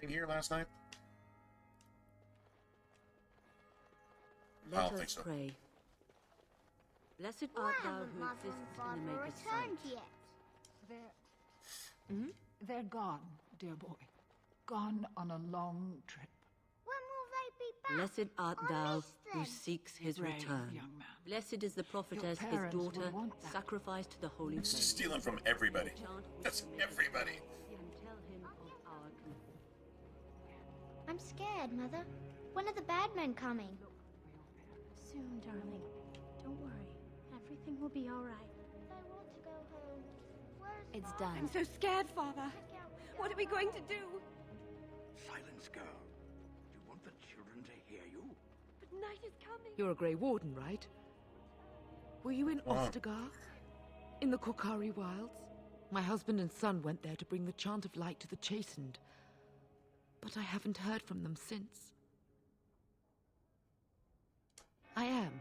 thing here last night? I Let don't us think so. pray. Blessed Why art thou haven't who Mother exists and in Father the Maker's returned sight. yet? They're gone, dear boy. Gone on a long trip. When will they be back? Blessed art I thou missed who them. seeks his Brave return. young man. Blessed is the prophetess, his parents will daughter, want that. sacrificed to the holy It's flame. just stealing from everybody. That's everybody. And tell him of our truth. I'm scared, Mother. When are the bad men coming? Soon, darling. Don't worry. Everything will be all right. I want to go home. Where's It's Father? done. I'm so scared, Father. What are we going to do? Silence, girl. Do you want the children to hear you? But night is coming. You're a Grey Warden, right? Were you in Ostagar? In the Korkari Wilds? My husband and son went there to bring the chant of light to the chastened. But I haven't heard from them since. I am.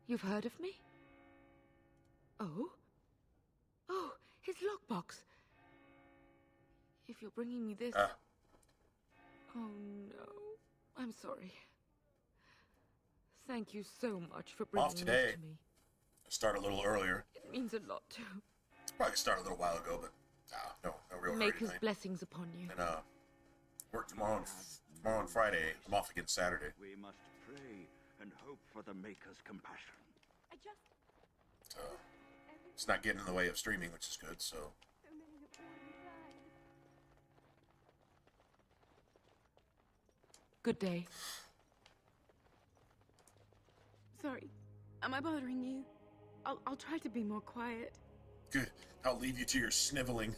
You've heard of me? Oh? Oh, his lockbox. If you're bringing me this... Oh, no. I'm sorry. Thank you so much for bringing Off today. this to me. Start a little earlier. It means a lot to Probably started a little while ago, but no real hurry Maker's tonight. blessings upon you. And work tomorrow and Friday. I'm off again Saturday. We must pray and hope for the Maker's compassion. I just... So it's not getting in the way of streaming, which is good. So So many have already died. Good day. Sorry. Am I bothering you? I'll try to be more quiet. good. I'll leave you to your sniveling.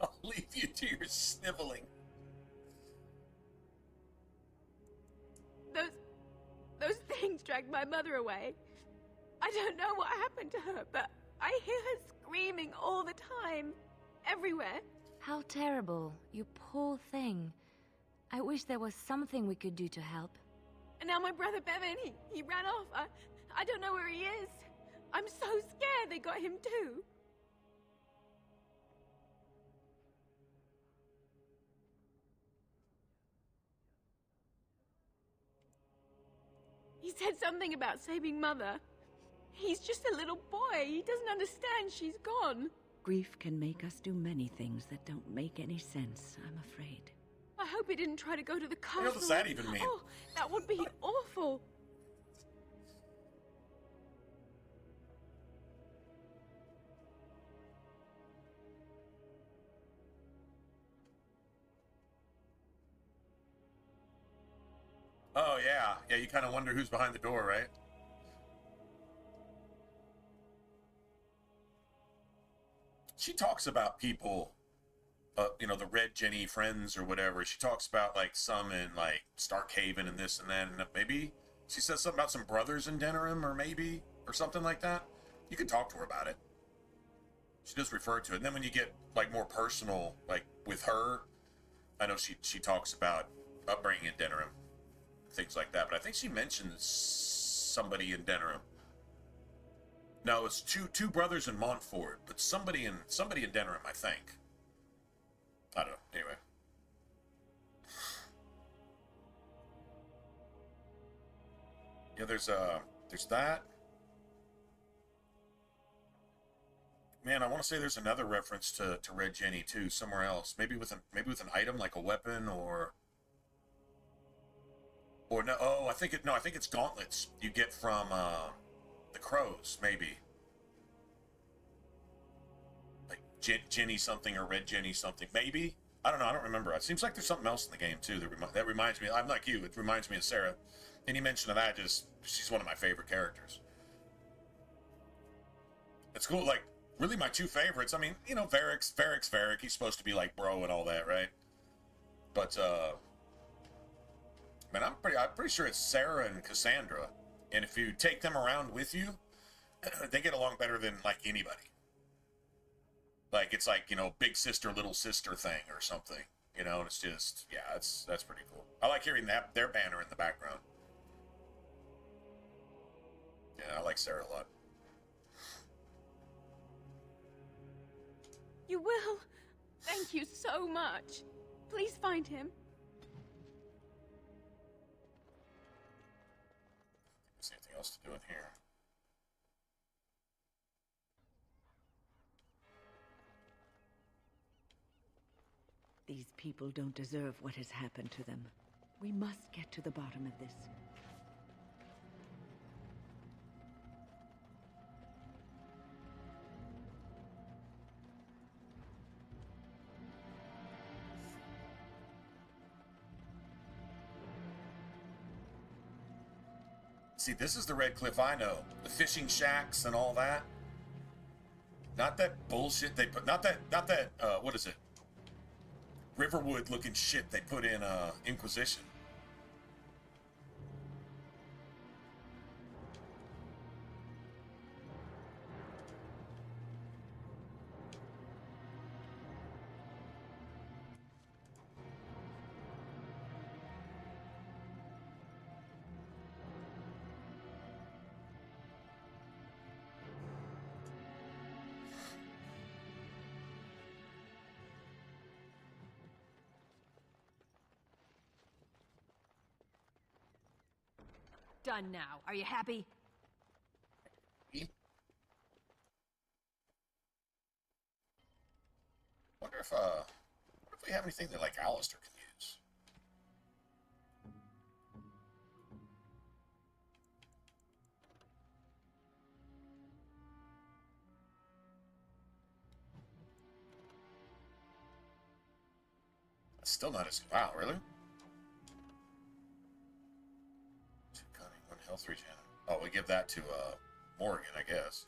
I'll leave you to your sniveling. Those things dragged my mother away. I don't know what happened to her, but I hear her screaming all the time. Everywhere. How terrible. You poor thing. I wish there was something we could do to help. And now my brother Bevan, he ran off. I don't know where he is. I'm so scared they got him too. He said something about saving Mother. He's just a little boy. He doesn't understand she's gone. Grief can make us do many things that don't make any sense, I'm afraid. I hope he didn't try to go to the castle. What does that even mean? Oh, that would be awful. Oh yeah, yeah. You kind of wonder who's behind the door, right? She talks about people, you know, the Red Jenny friends or whatever. She talks about like some in like Starkhaven and this and that. And maybe she says something about some brothers in Denerim, or maybe or something like that. You can talk to her about it. She does refer to it. And then when you get like more personal, like with her, I know she talks about upbringing in Denerim, things like that. But I think she mentions somebody in Denerim. No, it's two brothers in Montfort, but somebody in Denerim, I think. I don't know. Anyway. Yeah, there's that. Man, I want to say there's another reference to Red Jenny too, somewhere else. Maybe with an item like a weapon or no. Oh, I think it's gauntlets you get from the crows, maybe. Like Jenny something or Red Jenny something, maybe. I don't know. I don't remember. It seems like there's something else in the game too that reminds me. I'm like you. It reminds me of Sarah. Any mention of that, she's one of my favorite characters. It's cool. Like really, my two favorites. I mean, you know, Varric's Varric. He's supposed to be like bro and all that, right? But man, I'm pretty sure it's Sarah and Cassandra. And if you take them around with you, they get along better than like anybody. Like it's like, you know, big sister, little sister thing or something. You know, and it's just, yeah, that's pretty cool. I like hearing their banner in the background. Yeah, I like Sarah a lot. You will. Thank you so much. Please find him. Is there anything else to do in here? These people don't deserve what has happened to them. We must get to the bottom of this. See, this is the Red Cliff I know. The fishing shacks and all that. Not that bullshit they put. Not that. What is it? Riverwood looking shit they put in Inquisition. Done now. Are you happy? Wonder if we have anything that like Alistair can use. That's still not as wow, really? Health regen. Oh, we give that to Morgan, I guess.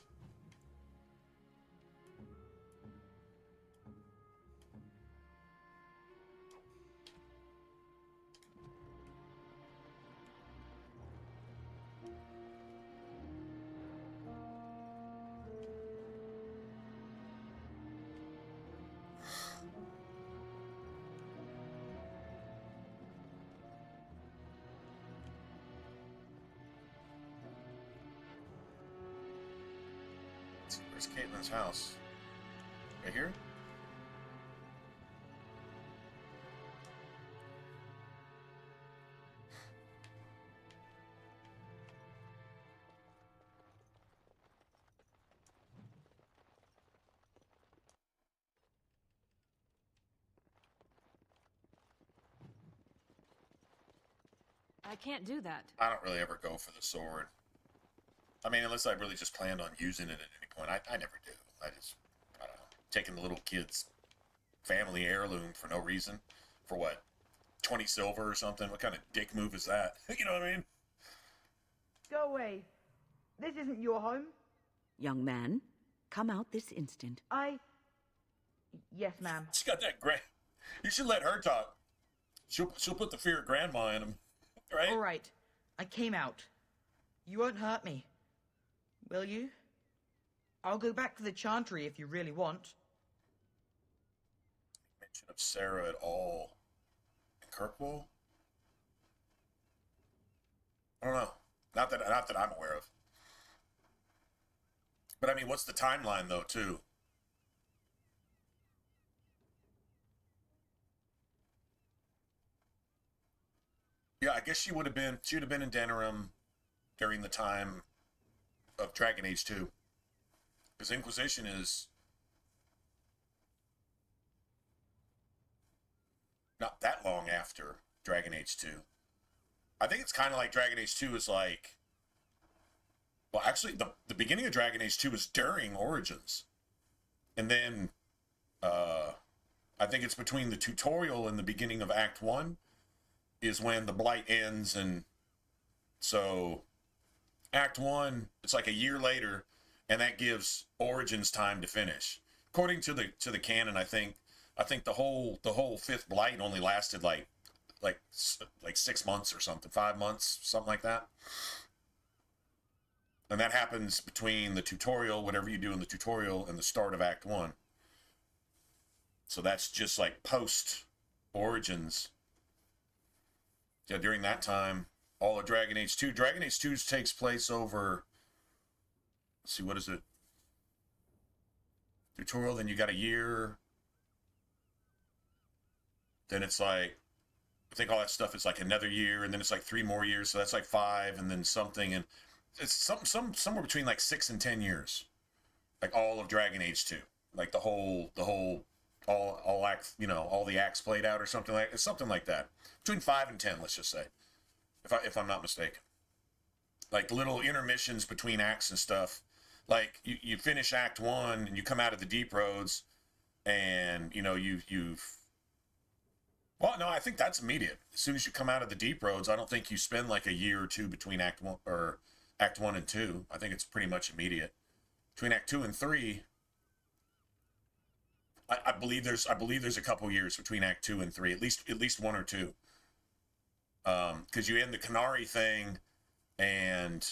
Where's Caitlin's house? Right here? I can't do that. I don't really ever go for the sword. I mean, unless I really just planned on using it at any point. I never do. I don't know, taking the little kid's family heirloom for no reason. For what? 20 silver or something? What kind of dick move is that? You know what I mean? Go away. This isn't your home. Young man, come out this instant. Yes, ma'am. She's got that grand... You should let her talk. She'll put the fear of grandma in him. Right? All right. I came out. You won't hurt me. Will you? I'll go back to the Chantry if you really want. Mention of Sarah at all in Kirkwall? I don't know. Not that I'm aware of. But I mean, what's the timeline though, too? Yeah, I guess she would have been in Denerim during the time of Dragon Age 2. Because Inquisition is not that long after Dragon Age 2. I think it's kind of like Dragon Age 2 is like... Well, actually, the beginning of Dragon Age 2 is during Origins. And then, I think it's between the tutorial and the beginning of Act 1 is when the Blight ends, and so Act 1, it's like a year later, and that gives Origins time to finish. According to the canon, I think the whole fifth Blight only lasted like 6 months or something, 5 months, something like that. And that happens between the tutorial, whatever you do in the tutorial, and the start of Act 1. So that's just like post Origins. Yeah, during that time, all of Dragon Age 2. Dragon Age 2 takes place over, let's see, what is it? Tutorial, then you got a year. then it's like, I think all that stuff is like another year, and then it's like 3 more years, so that's like 5, and then something, and it's somewhere between like 6 and 10 years, like all of Dragon Age 2, like the whole all acts, all the acts played out, or something like that, between 5 and 10, let's just say, if I'm not mistaken, like little intermissions between acts and stuff, like you finish Act 1 and you come out of the Deep Roads, and well, no, I think that's immediate. As soon as you come out of the Deep Roads, I don't think you spend like a year or two between Act 1 and 2. I think it's pretty much immediate. Between Act 2 and 3, I believe there's a couple years between Act 2 and 3, at least 1 or 2. Because you end the Canary thing and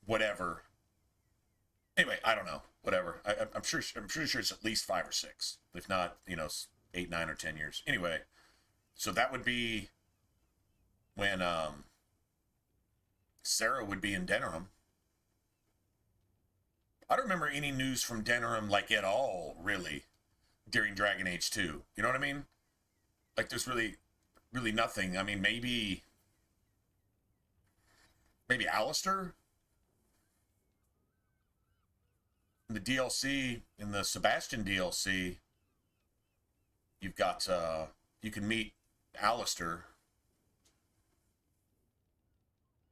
whatever. Anyway, I don't know. Whatever. I'm sure it's at least 5 or 6, if not 8, 9, or 10 years. Anyway. So that would be when Sarah would be in Denerim. I don't remember any news from Denerim, like, at all, really, during Dragon Age 2. You know what I mean? Like, there's really nothing. I mean, maybe Alistair? In the DLC, in the Sebastian DLC, you've got, you can meet Alistair,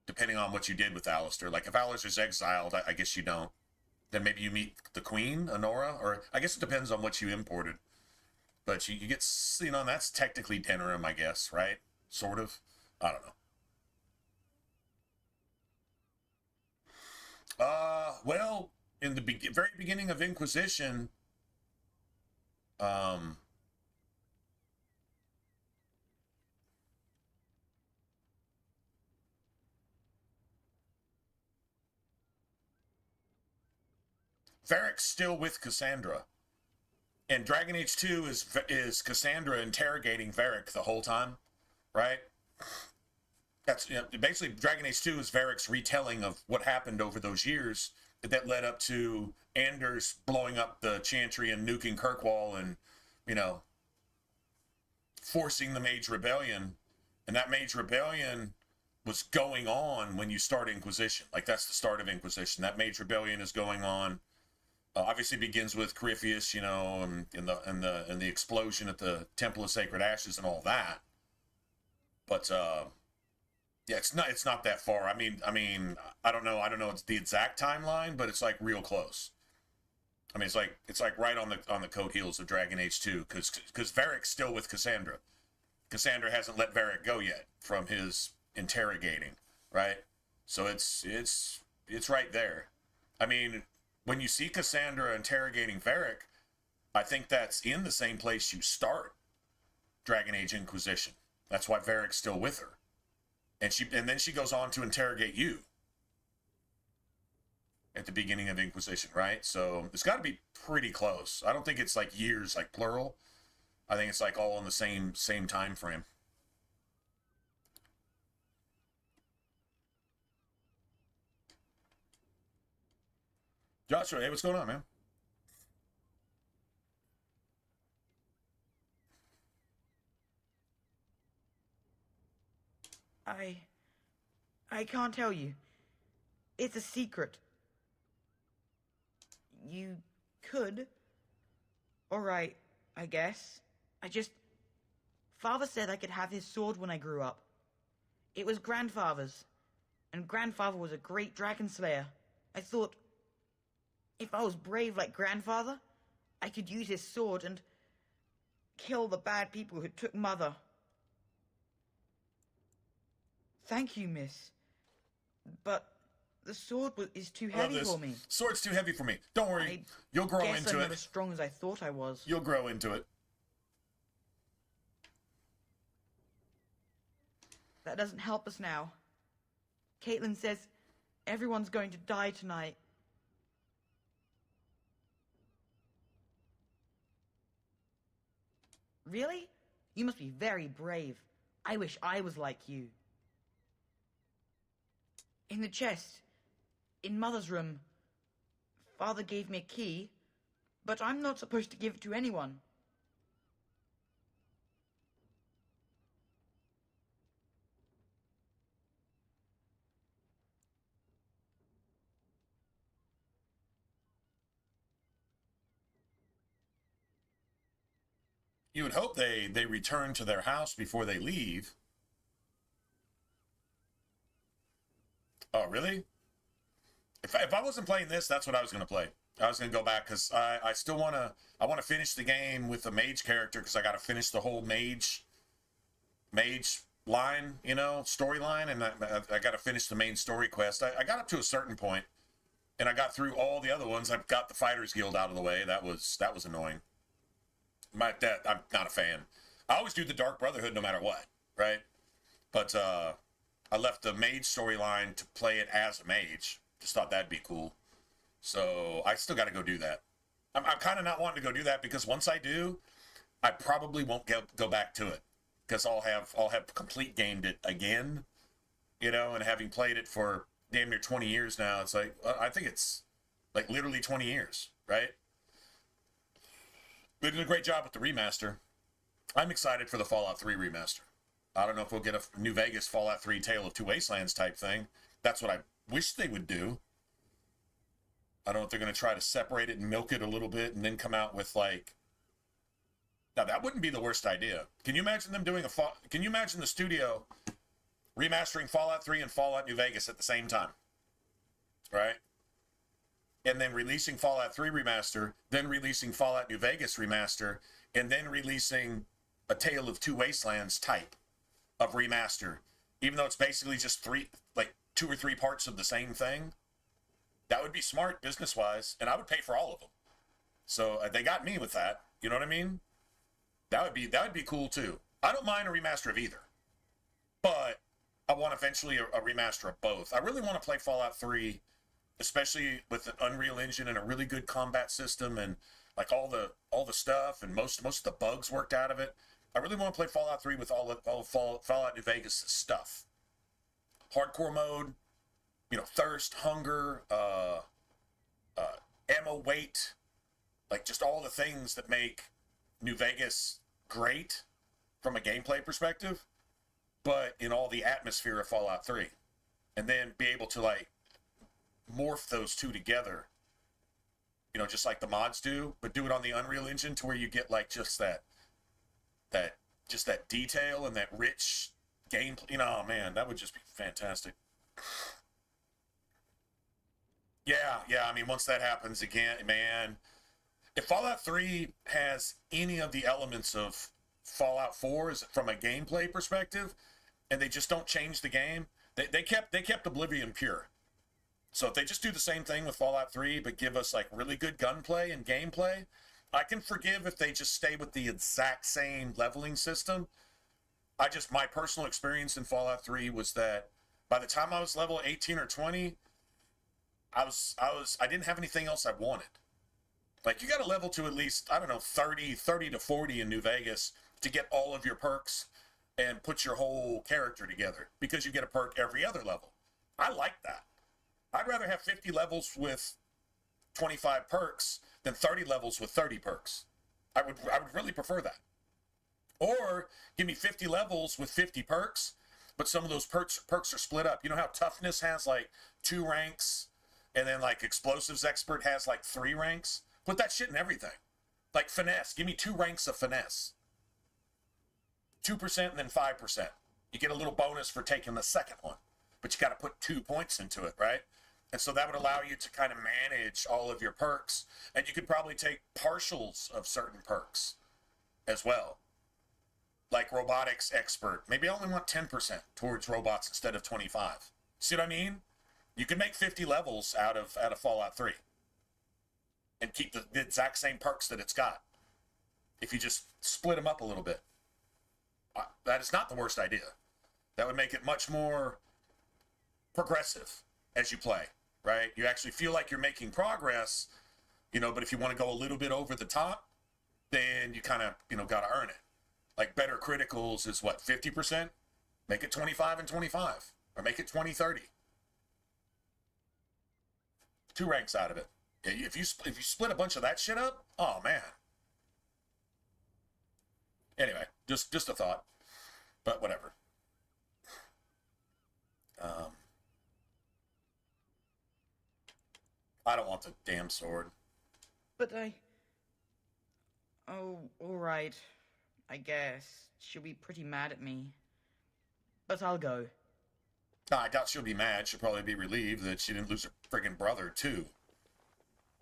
depending on what you did with Alistair. Like, if Alistair's exiled, I guess you don't. Then maybe you meet the Queen, Honora, or I guess it depends on what you imported. But you get, that's technically Denerim, I guess, right? Sort of. I don't know. Well, in the very beginning of Inquisition, Varric's still with Cassandra, and Dragon Age 2 is Cassandra interrogating Varric the whole time, right? That's basically Dragon Age 2 is Varric's retelling of what happened over those years that led up to Anders blowing up the Chantry and nuking Kirkwall and forcing the Mage Rebellion, and that Mage Rebellion was going on when you start Inquisition. Like, that's the start of Inquisition. That Mage Rebellion is going on. Obviously begins with Corypheus, and the explosion at the Temple of Sacred Ashes and all that. But yeah, it's not that far. I mean, I don't know it's the exact timeline, but it's like real close. I mean, it's like right on the coat heels of Dragon Age 2, because Varric's still with Cassandra. Cassandra hasn't let Varric go yet from his interrogating, right? So it's right there. I mean, when you see Cassandra interrogating Varric, I think that's in the same place you start Dragon Age Inquisition. That's why Varric's still with her. And then she goes on to interrogate you at the beginning of Inquisition, right? So it's got to be pretty close. I don't think it's like years, like plural. I think it's like all in the same time frame. Joshua, hey, what's going on, man? I can't tell you. It's a secret. You could. Alright, I guess. Father said I could have his sword when I grew up. It was Grandfather's. And Grandfather was a great dragon slayer. I thought, if I was brave like Grandfather, I could use his sword and kill the bad people who took Mother. Thank you, miss. But the sword is too heavy for me. Sword's too heavy for me. Don't worry. You'll grow into I'm it. not as strong as I thought I was. You'll grow into it. That doesn't help us now. Caitlin says everyone's going to die tonight. Really? You must be very brave. I wish I was like you. In the chest, in Mother's room, Father gave me a key, but I'm not supposed to give it to anyone. you would hope they return to their house before they leave. Oh, really? If I wasn't playing this, that's what I was going to play. I was going to go back because I still want to finish the game with the mage character because I got to finish the whole mage line, you know, storyline, and I got to finish the main story quest. I got up to a certain point, and I got through all the other ones. I've got the Fighters Guild out of the way. That was annoying. I'm not a fan. I always do the Dark Brotherhood no matter what, right? But I left the mage storyline to play it as a mage. Just thought that'd be cool. So I still got to go do that. I'm kind of not wanting to go do that because once I do, I probably won't go back to it because I'll have complete gamed it again, you know. And having played it for damn near 20 years now, it's like I think it's like literally 20 years, right? They did a great job with the remaster. I'm excited for the Fallout 3 remaster. I don't know if we'll get a New Vegas Fallout 3 Tale of Two Wastelands type thing. That's what I wish they would do. I don't know if they're going to try to separate it and milk it a little bit and then come out with like... Now, that wouldn't be the worst idea. Can you imagine them doing Can you imagine the studio remastering Fallout 3 and Fallout New Vegas at the same time? Right? And then releasing Fallout 3 remaster, then releasing Fallout New Vegas remaster, and then releasing a Tale of Two Wastelands type of remaster, even though it's basically just two or three parts of the same thing. That would be smart business-wise, and I would pay for all of them. So they got me with that. You know what I mean? That would be cool too. I don't mind a remaster of either, but I want eventually a remaster of both. I really want to play Fallout 3, especially with an Unreal Engine and a really good combat system and like all the stuff and most of the bugs worked out of it. I really want to play Fallout 3 with all Fallout New Vegas stuff. Hardcore mode, you know, thirst, hunger, ammo weight, like just all the things that make New Vegas great from a gameplay perspective, but in all the atmosphere of Fallout 3. And then be able to like morph those two together, you know, just like the mods do, but do it on the Unreal Engine to where you get like just that detail and that rich gameplay. You know, oh man, that would just be fantastic. Yeah, I mean, once that happens again, man, if Fallout 3 has any of the elements of Fallout 4 from a gameplay perspective, and they just don't change the game, they kept Oblivion pure. So if they just do the same thing with Fallout 3, but give us like really good gunplay and gameplay, I can forgive if they just stay with the exact same leveling system. My personal experience in Fallout 3 was that by the time I was level 18 or 20, I didn't have anything else I wanted. Like, you got to level to at least, I don't know, 30 to 40 in New Vegas to get all of your perks and put your whole character together, because you get a perk every other level. I like that. I'd rather have 50 levels with 25 perks than 30 levels with 30 perks. I would really prefer that. Or give me 50 levels with 50 perks, but some of those perks are split up. You know how toughness has like 2 ranks, and then like explosives expert has like 3 ranks? Put that shit in everything. Like finesse, give me 2 ranks of finesse. 2% and then 5%. You get a little bonus for taking the second one, but you got to put 2 points into it, right? And so that would allow you to kind of manage all of your perks, and you could probably take partials of certain perks as well. Like robotics expert. Maybe I only want 10% towards robots instead of 25. See what I mean? You can make 50 levels out of Fallout 3 and keep the exact same perks that it's got if you just split them up a little bit. That is not the worst idea. That would make it much more progressive as you play, right? You actually feel like you're making progress, you know, but if you want to go a little bit over the top, then you kind of, you know, got to earn it. Like better criticals is what, 50%? Make it 25 and 25, or make it 20-30. 2 ranks out of it. If you split a bunch of that shit up, oh man. Anyway, just a thought, but whatever. I don't want the damn sword. But oh, all right. I guess she'll be pretty mad at me. But I'll go. No, I doubt she'll be mad. She'll probably be relieved that she didn't lose her friggin' brother, too.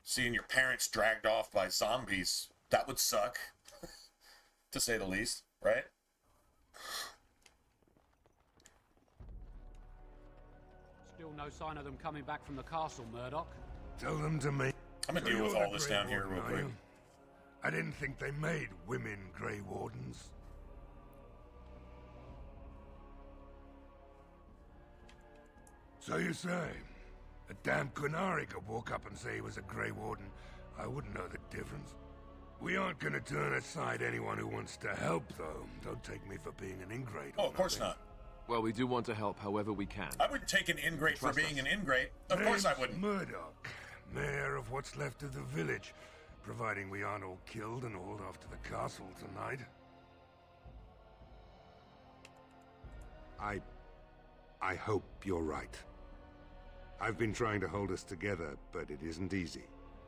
Seeing your parents dragged off by zombies, that would suck. To say the least, right? Still no sign of them coming back from the castle, Murdoch. Tell them to me. I'm gonna deal with all this down here real quick. I didn't think they made women Grey Wardens. So you say, a damn Qunari could walk up and say he was a Grey Warden. I wouldn't know the difference. We aren't gonna turn aside anyone who wants to help, though. Don't take me for being an ingrate. Oh, of course not. Well, we do want to help however we can. I wouldn't take an ingrate for being an ingrate. Of course I wouldn't. Murdoch, mayor of what's left of the village, providing we aren't all killed and hauled off to the castle tonight. I hope you're right. I've been trying to hold us together, but it isn't easy.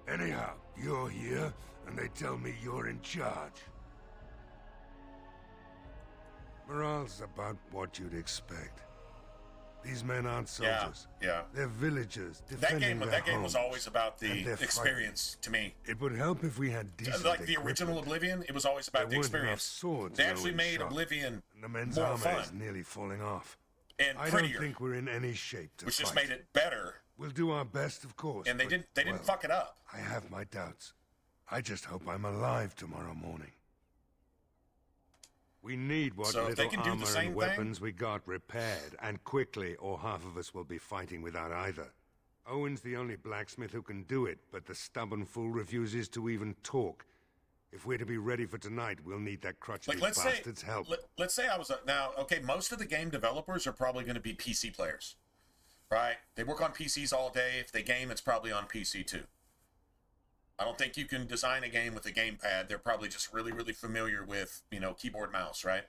Anyhow, you're here, and they tell me you're in charge. Morale's about what you'd expect. These men aren't soldiers. Yeah. They're villagers defending That game was always about the experience to me. It would help if we had decent like the original Oblivion, it was always about the experience. Swords they actually made Oblivion and the men's more armor fun is nearly falling off. and I prettier, don't think we're in any shape to which fight. just made it better. We'll do our best, of course. And they didn't fuck it up. I have my doubts. I just hope I'm alive tomorrow morning. We need what So if they little can do the armor same and weapons we got repaired, and quickly, or half of us will be fighting without either. Owen's the only blacksmith who can do it, but the stubborn fool refuses to even talk. If we're to be ready for tonight, we'll need that crotchety bastard's help. Let's say I was now okay. Most of the game developers are probably going to be PC players, right? They work on PCs all day. If they game, it's probably on PC too. I don't think you can design a game with a gamepad. They're probably just really, really familiar with, keyboard, mouse, right?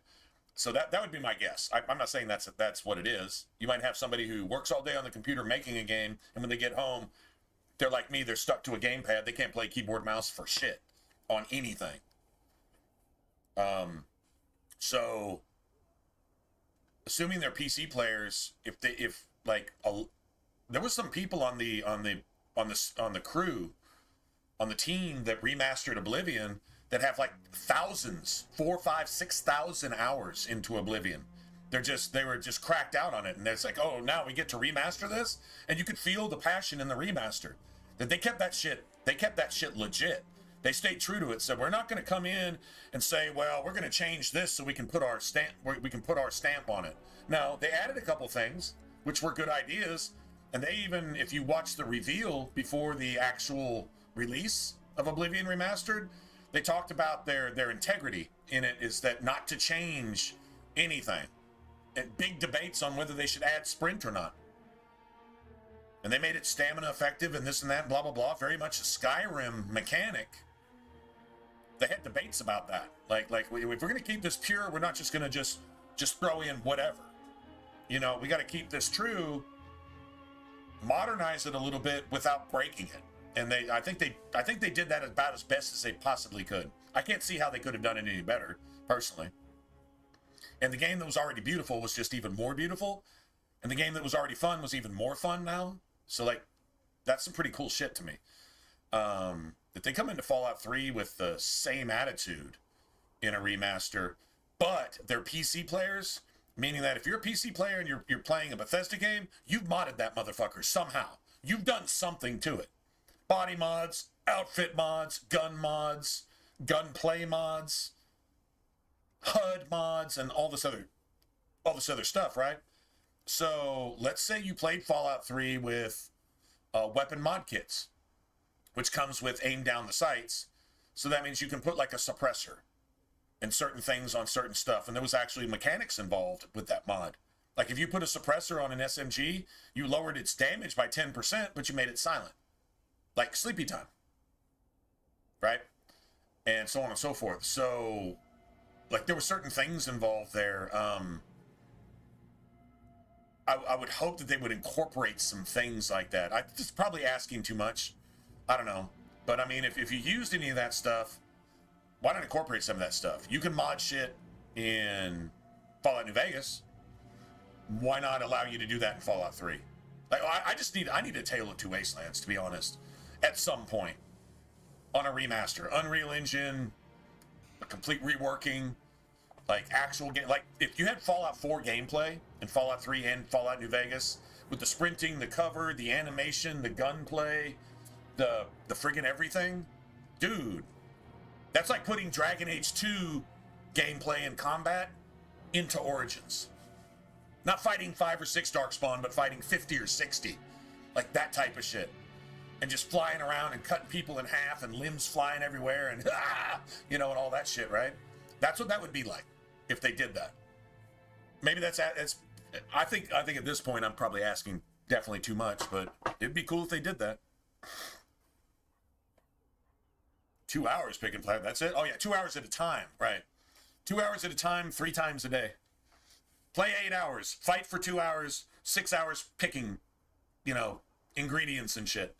So that would be my guess. I'm not saying that's what it is. You might have somebody who works all day on the computer making a game, and when they get home, they're like me. They're stuck to a gamepad. They can't play keyboard, mouse for shit on anything. So assuming they're PC players, there was some people on the crew, on the team that remastered Oblivion that have like thousands, 4,000, 5,000, 6,000 hours into Oblivion. They were just cracked out on it, and it's like, oh, now we get to remaster this, and you could feel the passion in the remaster. That they kept that shit legit. They stayed true to it. So we're not going to come in and say, well, we're going to change this so we can put our stamp on it. No, they added a couple things which were good ideas, and they even, if you watch the reveal before the actual release of Oblivion Remastered, they talked about their integrity in it is that not to change anything. And big debates on whether they should add sprint or not. And they made it stamina effective and this and that, blah, blah, blah. Very much a Skyrim mechanic. They had debates about that. Like if we're going to keep this pure, we're not just going to just throw in whatever. We got to keep this true, modernize it a little bit without breaking it. And I think they did that about as best as they possibly could. I can't see how they could have done it any better, personally. And the game that was already beautiful was just even more beautiful. And the game that was already fun was even more fun now. So, that's some pretty cool shit to me. That they come into Fallout 3 with the same attitude in a remaster, but they're PC players, meaning that if you're a PC player and you're playing a Bethesda game, you've modded that motherfucker somehow. You've done something to it. Body mods, outfit mods, gunplay mods, HUD mods, and all this other stuff, right? So let's say you played Fallout 3 with weapon mod kits, which comes with aim down the sights. So that means you can put like a suppressor and certain things on certain stuff. And there was actually mechanics involved with that mod. Like if you put a suppressor on an SMG, you lowered its damage by 10%, but you made it silent. Like sleepy time. Right? And so on and so forth. So, there were certain things involved there. I would hope that they would incorporate some things like that. This is probably asking too much. I don't know. But, I mean, if you used any of that stuff, Why not incorporate some of that stuff? You can mod shit in Fallout New Vegas. Why not allow you to do that in Fallout 3? Like, I need a Tale of Two Wastelands, to be honest, at some point on a remaster, Unreal Engine, a complete reworking, like actual game. Like if you had Fallout 4 gameplay and Fallout 3 and Fallout New Vegas with the sprinting, the cover, the animation, the gunplay, the friggin' everything, dude, that's like putting Dragon Age 2 gameplay and combat into Origins. Not fighting 5 or 6 Darkspawn, but fighting 50 or 60. Like that type of shit. And just flying around and cutting people in half and limbs flying everywhere and and all that shit, right? That's what that would be like if they did that. Maybe that's I think at this point I'm probably asking definitely too much, but it'd be cool if they did that. 2 hours pick and play. That's it? Oh yeah, 2 hours at a time, right. 2 hours at a time, 3 times a day. Play 8 hours, fight for 2 hours, 6 hours picking, ingredients and shit.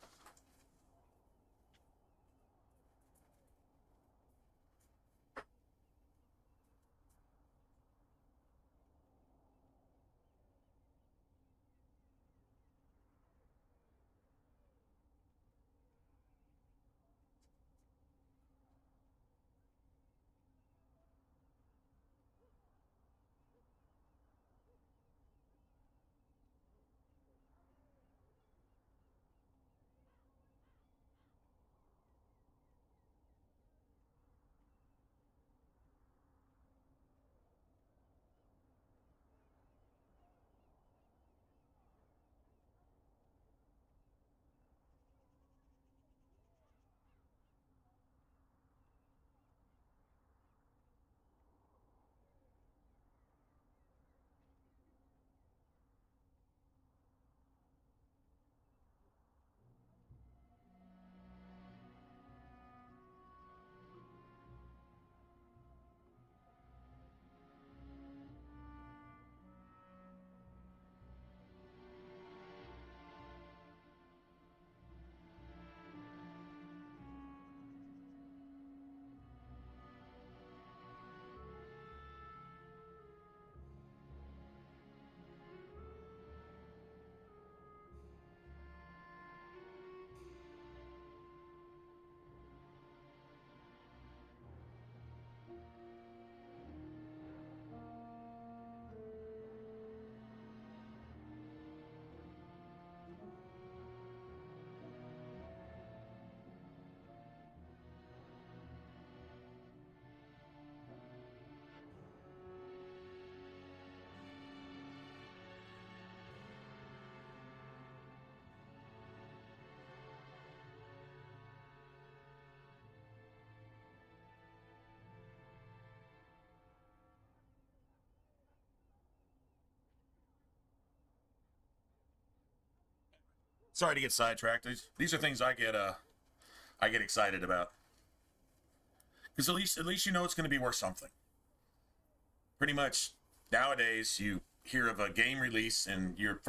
Sorry to get sidetracked. These are things I get excited about. Because at least you know it's going to be worth something. Pretty much nowadays you hear of a game release and you're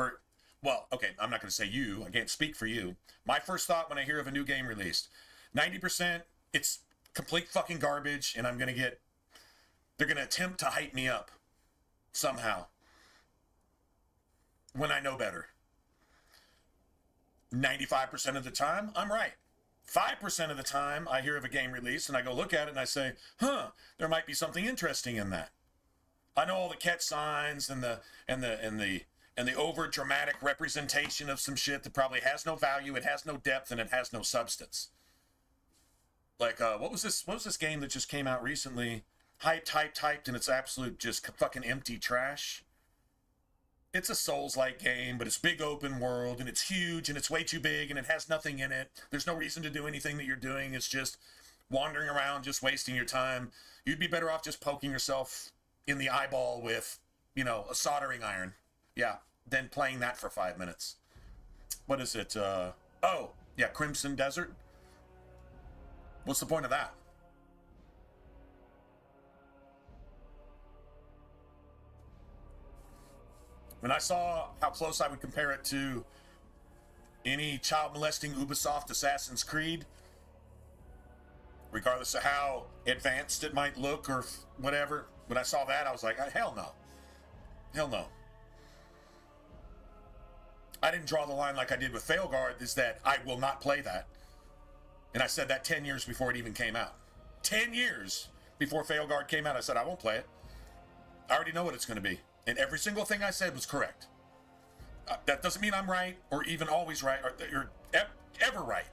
well, okay, I'm not going to say you. I can't speak for you. My first thought when I hear of a new game released, 90% it's complete fucking garbage, and they're going to attempt to hype me up somehow when I know better. 95% of the time, I'm right. 5% of the time, I hear of a game release and I go look at it and I say, there might be something interesting in that. I know all the catch signs and the over dramatic representation of some shit that probably has no value, it has no depth, and it has no substance. Like what was this game that just came out recently? Hyped, and it's absolute just fucking empty trash. It's a Souls-like game, but it's big open world, and it's huge, and it's way too big, and it has nothing in it. There's no reason to do anything that you're doing. It's just wandering around, just wasting your time. You'd be better off just poking yourself in the eyeball with, a soldering iron. Yeah, than playing that for 5 minutes. What is it? Crimson Desert? What's the point of that? When I saw how close I would compare it to any child molesting Ubisoft Assassin's Creed, regardless of how advanced it might look or whatever. When I saw that, I was like, hell no. Hell no. I didn't draw the line like I did with Failguard, is that I will not play that. And I said that 10 years before it even came out. 10 years before Failguard came out, I said I won't play it. I already know what it's going to be. And every single thing I said was correct. That doesn't mean I'm right, or even always right, or ever right.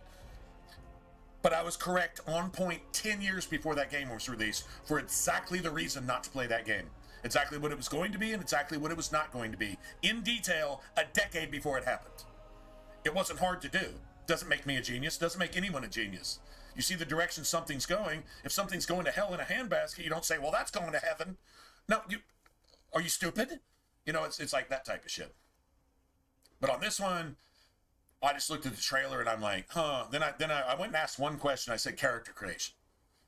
But I was correct on point 10 years before that game was released for exactly the reason not to play that game. Exactly what it was going to be and exactly what it was not going to be. In detail, a decade before it happened. It wasn't hard to do. Doesn't make me a genius. Doesn't make anyone a genius. You see the direction something's going. If something's going to hell in a handbasket, you don't say, well, that's going to heaven. No, are you stupid? You know, it's like that type of shit. But on this one, I just looked at the trailer and I'm like, huh. Then I went and asked one question. I said, character creation.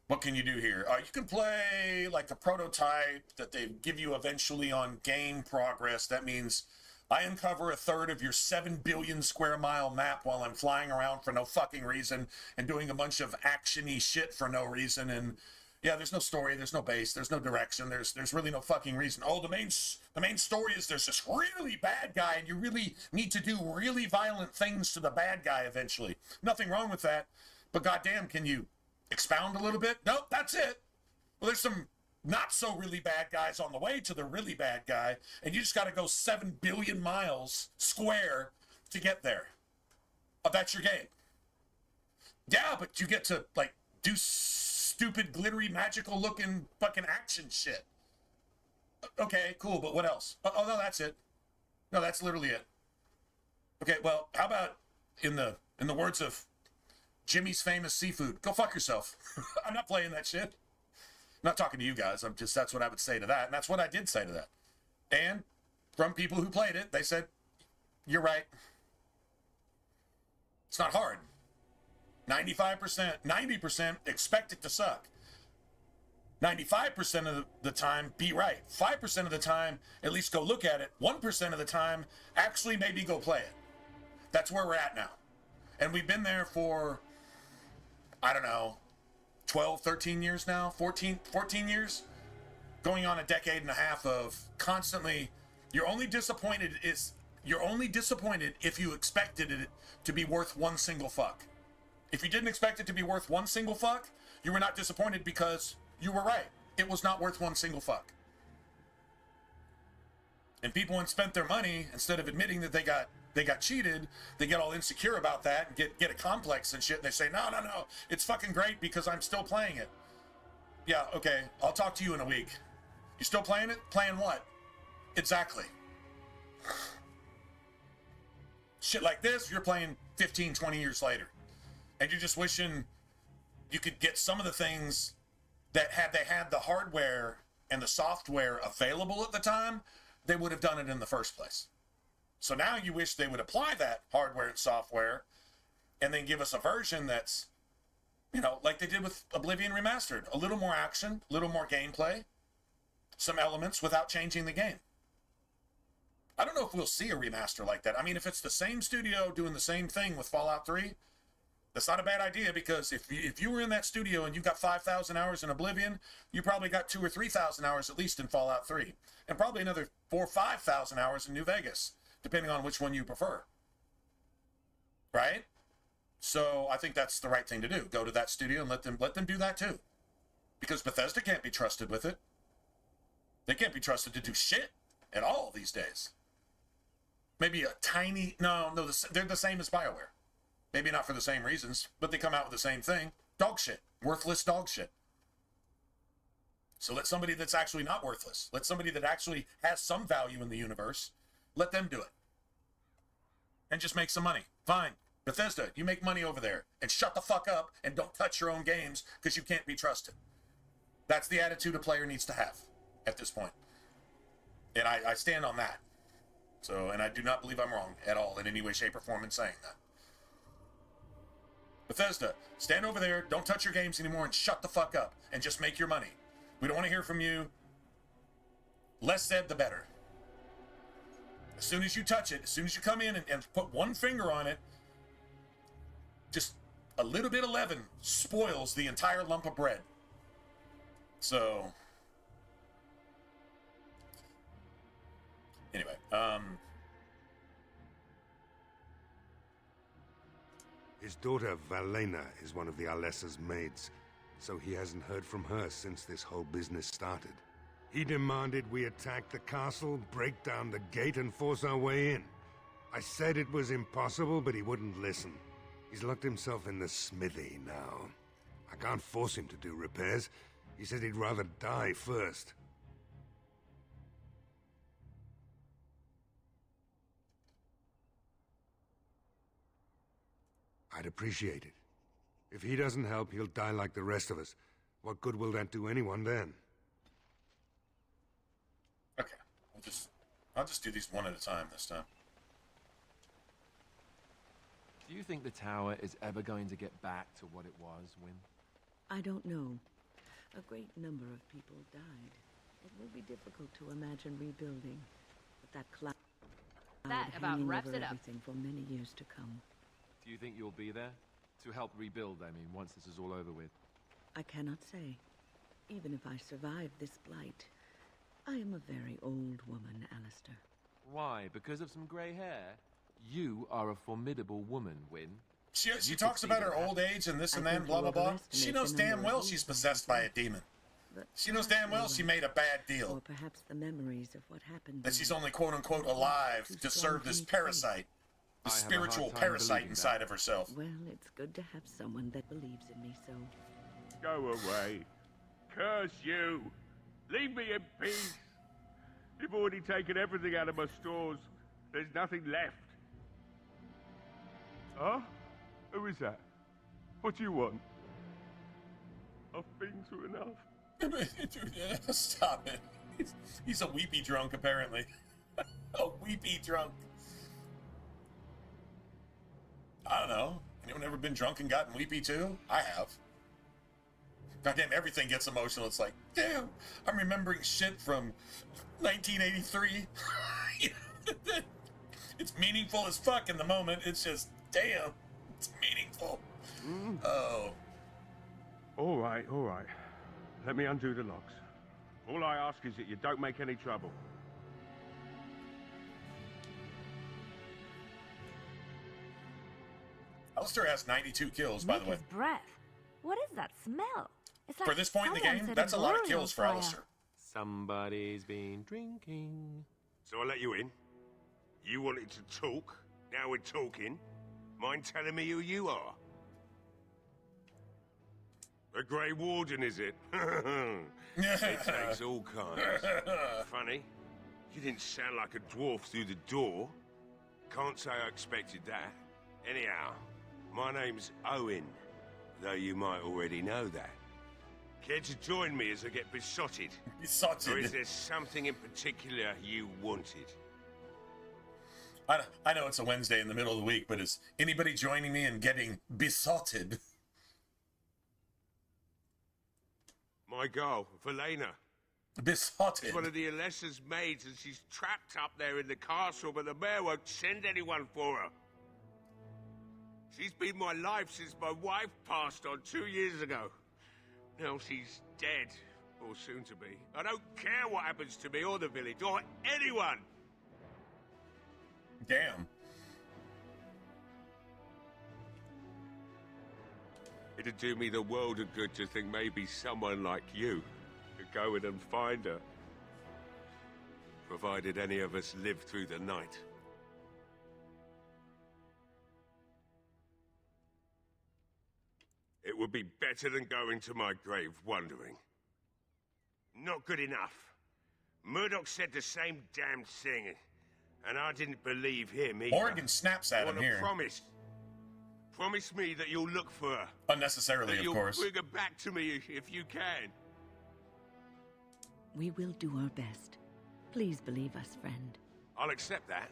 What can you do here? You can play like the prototype that they give you eventually on game progress. That means I uncover a third of your 7 billion square mile map while I'm flying around for no fucking reason and doing a bunch of action-y shit for no reason. And yeah, there's no story, there's no base, there's no direction, there's really no fucking reason. Oh, the main story is there's this really bad guy and you really need to do really violent things to the bad guy eventually. Nothing wrong with that, but goddamn, can you expound a little bit? Nope, that's it. Well, there's some not so really bad guys on the way to the really bad guy, and you just got to go 7 billion miles square to get there. Oh, that's your game. Yeah, but you get to like do stupid, glittery, magical looking fucking action shit. Okay, cool, but what else? Oh no, that's it. No, that's literally it. Okay, well, how about in the words of Jimmy's Famous Seafood, go fuck yourself. I'm not playing that shit. I'm not talking to you guys. That's what I would say to that. And that's what I did say to that. And from people who played it, they said, you're right. It's not hard. 95%, 90% expect it to suck. 95% of the time, be right. 5% of the time, at least go look at it. 1% of the time, actually maybe go play it. That's where we're at now. And we've been there for, I don't know, 12, 13 years now, 14 years, going on a decade and a half of constantly, you're only disappointed if you expected it to be worth one single fuck. If you didn't expect it to be worth one single fuck, you were not disappointed because you were right. It was not worth one single fuck. And people who spent their money, instead of admitting that they got cheated, they get all insecure about that and get a complex and shit, and they say, no, it's fucking great because I'm still playing it. Yeah, okay, I'll talk to you in a week. You still playing it? Playing what? Exactly. Shit like this, you're playing 15, 20 years later. And you're just wishing you could get some of the things that had they had the hardware and the software available at the time, they would have done it in the first place. So now you wish they would apply that hardware and software and then give us a version that's, you know, like they did with Oblivion Remastered. A little more action, a little more gameplay, some elements without changing the game. I don't know if we'll see a remaster like that. I mean, if it's the same studio doing the same thing with Fallout 3, that's not a bad idea, because if you were in that studio and you got 5,000 hours in Oblivion, you probably got 2,000 or 3,000 hours at least in Fallout 3, and probably another 4,000 or 5,000 hours in New Vegas, depending on which one you prefer. Right? So I think that's the right thing to do. Go to that studio and let them do that too, because Bethesda can't be trusted with it. They can't be trusted to do shit at all these days. Maybe a tiny they're the same as BioWare. Maybe not for the same reasons, but they come out with the same thing. Dog shit. Worthless dog shit. So let somebody that's actually not worthless, let somebody that actually has some value in the universe, let them do it. And just make some money. Fine. Bethesda, you make money over there. And shut the fuck up and don't touch your own games because you can't be trusted. That's the attitude a player needs to have at this point. And I stand on that. So, and I do not believe I'm wrong at all in any way, shape, or form in saying that. Bethesda, stand over there, don't touch your games anymore, and shut the fuck up, and just make your money. We don't want to hear from you. Less said, the better. As soon as you touch it, as soon as you come in and put one finger on it, just a little bit of leaven spoils the entire lump of bread. So, anyway, His daughter, Valena, is one of the Alessa's maids, so he hasn't heard from her since this whole business started. He demanded we attack the castle, break down the gate, and force our way in. I said it was impossible, but he wouldn't listen. He's locked himself in the smithy now. I can't force him to do repairs. He said he'd rather die first. I'd appreciate it. If he doesn't help, he'll die like the rest of us. What good will that do anyone then? okay, I'll just do these one at a time this time. Do you think the tower is ever going to get back to what it was, Wynne? I don't know. A great number of people died. It will be difficult to imagine rebuilding, but that cloud That about hanging wraps over it up. everything for many years to come. Do you think you'll be there? To help rebuild, I mean, once this is all over with? I cannot say. Even if I survive this blight, I am a very old woman, Alistair. Why? Because of some grey hair? You are a formidable woman, Wynne. She talks about her old age and this and that, and blah, blah, blah. She knows damn well she's possessed by a demon. She knows damn well she made a bad deal. Or perhaps the memories of what happened. That she's only quote-unquote alive to serve this parasite. The spiritual parasite inside of herself. Well, it's good to have someone that believes in me, so... Go away. Curse you. Leave me in peace. You've already taken everything out of my stores. There's nothing left. Huh? Who is that? What do you want? I've been through enough. Stop it. He's a weepy drunk, apparently. A weepy drunk. I don't know. Anyone ever been drunk and gotten weepy too? I have. Goddamn, everything gets emotional. It's like, damn, I'm remembering shit from 1983. It's meaningful as fuck in the moment. It's just, damn, it's meaningful. Oh. All right. Let me undo the locks. All I ask is that you don't make any trouble. Alistair has 92 kills, by the way. His breath. What is that smell? It's like For this point in the someone game, set that's a lot of burial kills for fire. Alistair. Somebody's been drinking. So I let you in. You wanted to talk. Now we're talking. Mind telling me who you are? The Grey Warden, is it? It takes all kinds. Funny. You didn't sound like a dwarf through the door. Can't say I expected that. Anyhow, my name's Owen, though you might already know that. Care to join me as I get besotted? Besotted? Or is there something in particular you wanted? I know it's a Wednesday in the middle of the week, but is anybody joining me in getting besotted? My girl, Valena. Besotted? She's one of the Alessa's maids, and she's trapped up there in the castle, but the mayor won't send anyone for her. She's been my life since my wife passed on 2 years ago. Now she's dead, or soon to be. I don't care what happens to me or the village, or anyone! Damn. It'd do me the world of good to think maybe someone like you could go in and find her. Provided any of us live through the night. It would be better than going to my grave wondering. Not good enough. Murdoch said the same damn thing, and I didn't believe him either. Morgan snaps at him here. Promise. Promise me that you'll look for her. Unnecessarily, that of you'll course. bring her back to me if you can. We will do our best. Please believe us, friend. I'll accept that.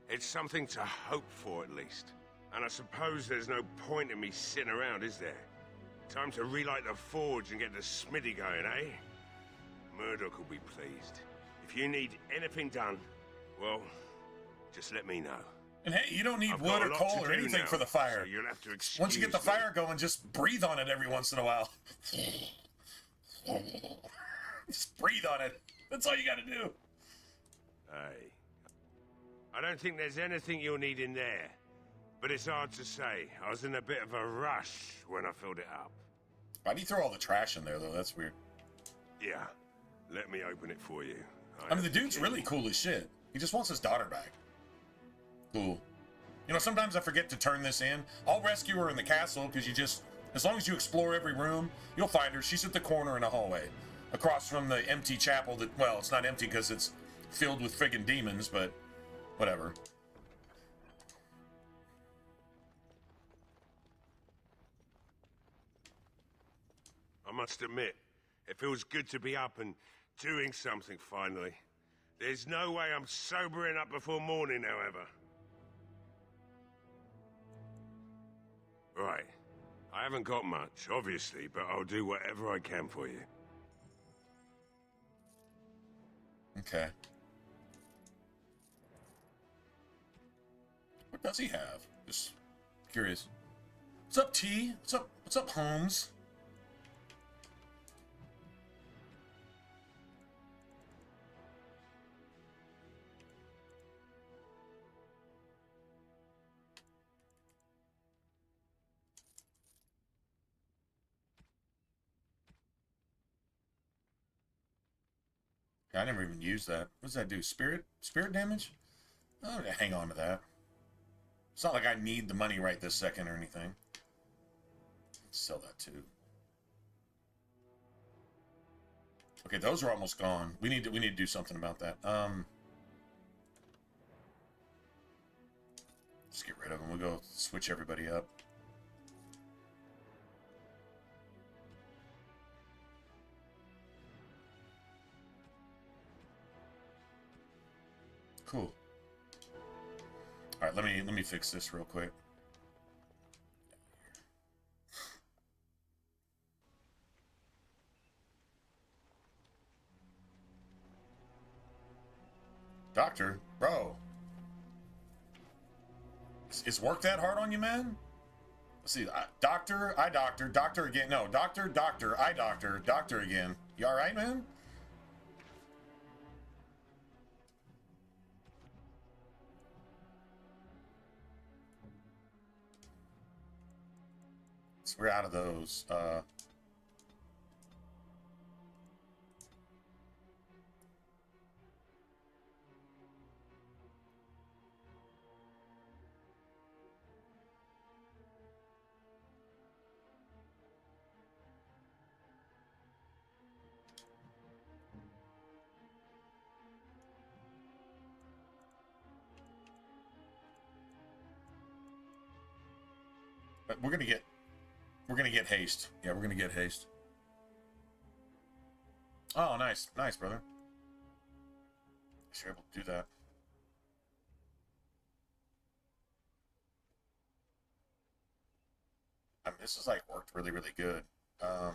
It's something to hope for, at least. And I suppose there's no point in me sitting around, is there? Time to relight the forge and get the smithy going, eh? Murdoch will be pleased. If you need anything done, well, just let me know. And hey, you don't need I've wood got a or lot coal to or do anything now, for the fire. so you'll have to excuse Once you get the me. fire going, just breathe on it every once in a while. Just breathe on it. That's all you got to do. Hey. I don't think there's anything you'll need in there. But it's hard to say. I was in a bit of a rush when I filled it up. Why do you throw all the trash in there, though? That's weird. Yeah. Let me open it for you. I mean, the dude's really cool as shit. He just wants his daughter back. Cool. You know, sometimes I forget to turn this in. I'll rescue her in the castle because you just, as long as you explore every room, you'll find her. She's at the corner in a hallway, across from the empty chapel that, well, it's not empty because it's filled with friggin' demons, but whatever. I must admit, it feels good to be up and doing something finally. There's no way I'm sobering up before morning, however. Right. I haven't got much, obviously, but I'll do whatever I can for you. Okay. What does he have? Just curious. What's up, T? What's up, Holmes? I never even used that. What does that do? Spirit damage? Oh, yeah, hang on to that. It's not like I need the money right this second or anything. Let's sell that too. Okay, those are almost gone. We need to do something about that. Let's get rid of them. We'll go switch everybody up. Cool. All right, let me fix this real quick. Doctor, bro. Is work that hard on you, man? Let's see. Doctor, eye doctor, doctor again. No, doctor, eye doctor, doctor again. You all right, man? So we're out of those. But we're gonna get haste. Yeah, we're gonna get haste. Oh, nice, brother. You're able to do that. I mean, this is like worked really, really good. Okay,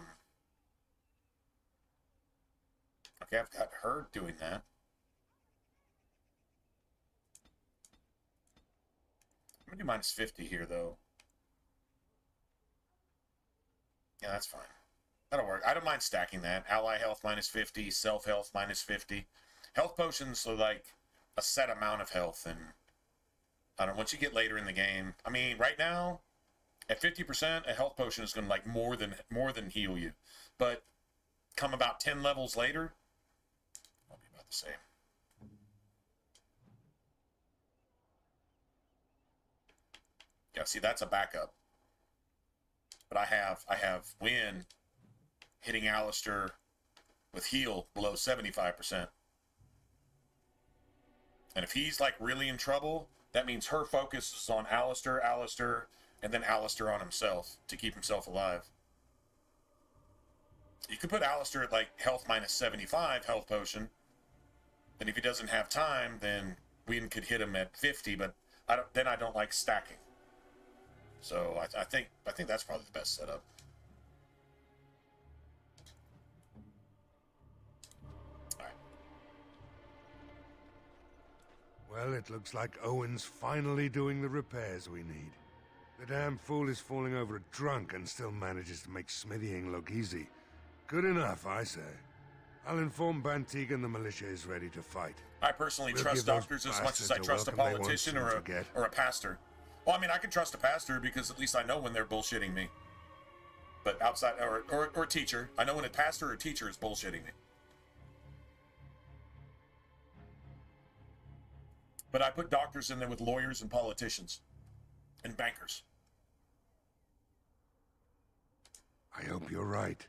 I've got her doing that. I'm gonna do minus 50 here, though. Yeah, that's fine. That'll work. I don't mind stacking that. Ally health minus 50, self health minus 50. Health potions are like a set amount of health, and I don't know, once you get later in the game, I mean, right now, at 50%, a health potion is going to like more than heal you. But come about 10 levels later, it'll be about the same. Yeah, see, that's a backup. But I have Wynn hitting Alistair with heal below 75%. And if he's like really in trouble, that means her focus is on Alistair, and then Alistair on himself to keep himself alive. You could put Alistair at like health minus 75 health potion. Then if he doesn't have time, then Wynn could hit him at 50, but I don't like stacking. So I think that's probably the best setup. All right. Well, it looks like Owen's finally doing the repairs we need. The damn fool is falling over drunk and still manages to make smithying look easy. Good enough, I say. I'll inform Bantig and the militia is ready to fight. I personally We'll trust give those doctors as much as bastards I a trust a welcome they won't politician soon or forget. a pastor. Well, I mean, I can trust a pastor because at least I know when they're bullshitting me. But outside, or teacher. I know when a pastor or teacher is bullshitting me. But I put doctors in there with lawyers and politicians. And bankers. I hope you're right.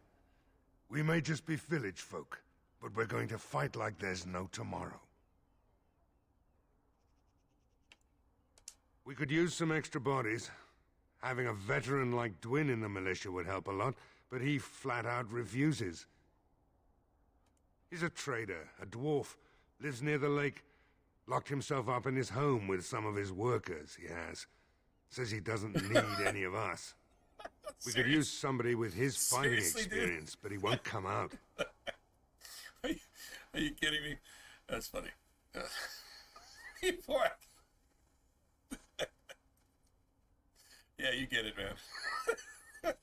We may just be village folk, but we're going to fight like there's no tomorrow. We could use some extra bodies. Having a veteran like Dwin in the militia would help a lot, but he flat out refuses. He's a trader, a dwarf, lives near the lake, locked himself up in his home with some of his workers, he has. Says he doesn't need any of us. We could use somebody with his fighting experience, but he won't come out. Are you kidding me? That's funny. Yeah, you get it, man.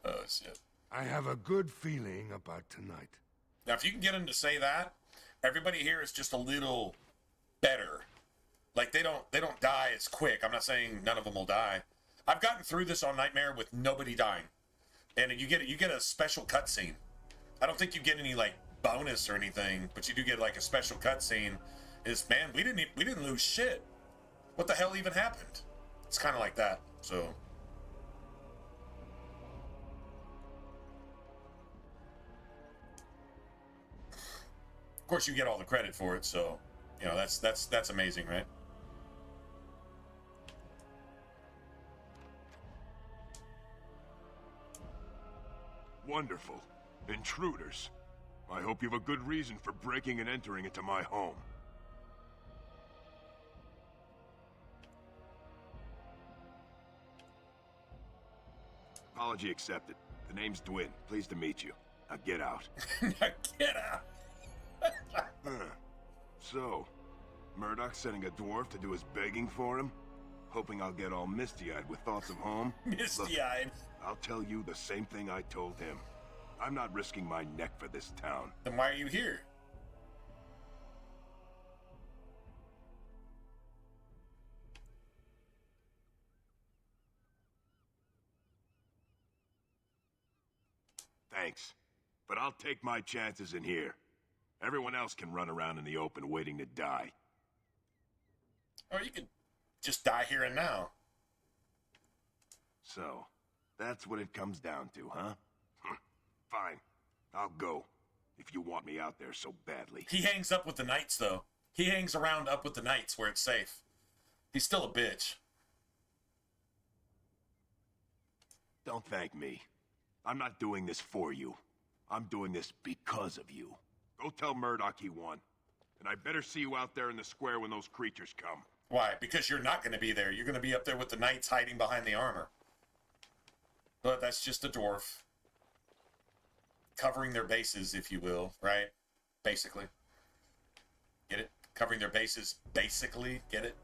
Oh, shit. I have a good feeling about tonight. Now, if you can get him to say that, everybody here is just a little better. Like, they don't die as quick. I'm not saying none of them will die. I've gotten through this on Nightmare with nobody dying. And you get a special cutscene. I don't think you get any, like, bonus or anything, but you do get, like, a special cutscene. Is, man, we didn't lose shit. What the hell even happened? It's kind of like that, so... Of course, you get all the credit for it, so... You know, that's amazing, right? Wonderful. Intruders. I hope you have a good reason for breaking and entering into my home. Apology accepted. The name's Dwin. Pleased to meet you. Now get out. Get out! So, Murdoch's sending a dwarf to do his begging for him? Hoping I'll get all misty-eyed with thoughts of home? Misty-eyed? Look, I'll tell you the same thing I told him. I'm not risking my neck for this town. Then why are you here? Thanks. But I'll take my chances in here. Everyone else can run around in the open waiting to die. Or you could just die here and now. So, that's what it comes down to, huh? Fine. I'll go. If you want me out there so badly. He hangs up with the knights, though. He hangs around up with the knights where it's safe. He's still a bitch. Don't thank me. I'm not doing this for you. I'm doing this because of you. Go tell Murdoch he won. And I better see you out there in the square when those creatures come. Why? Because you're not going to be there. You're going to be up there with the knights hiding behind the armor. But that's just a dwarf. Covering their bases, if you will, right? Basically. Get it? Covering their bases, basically. Get it?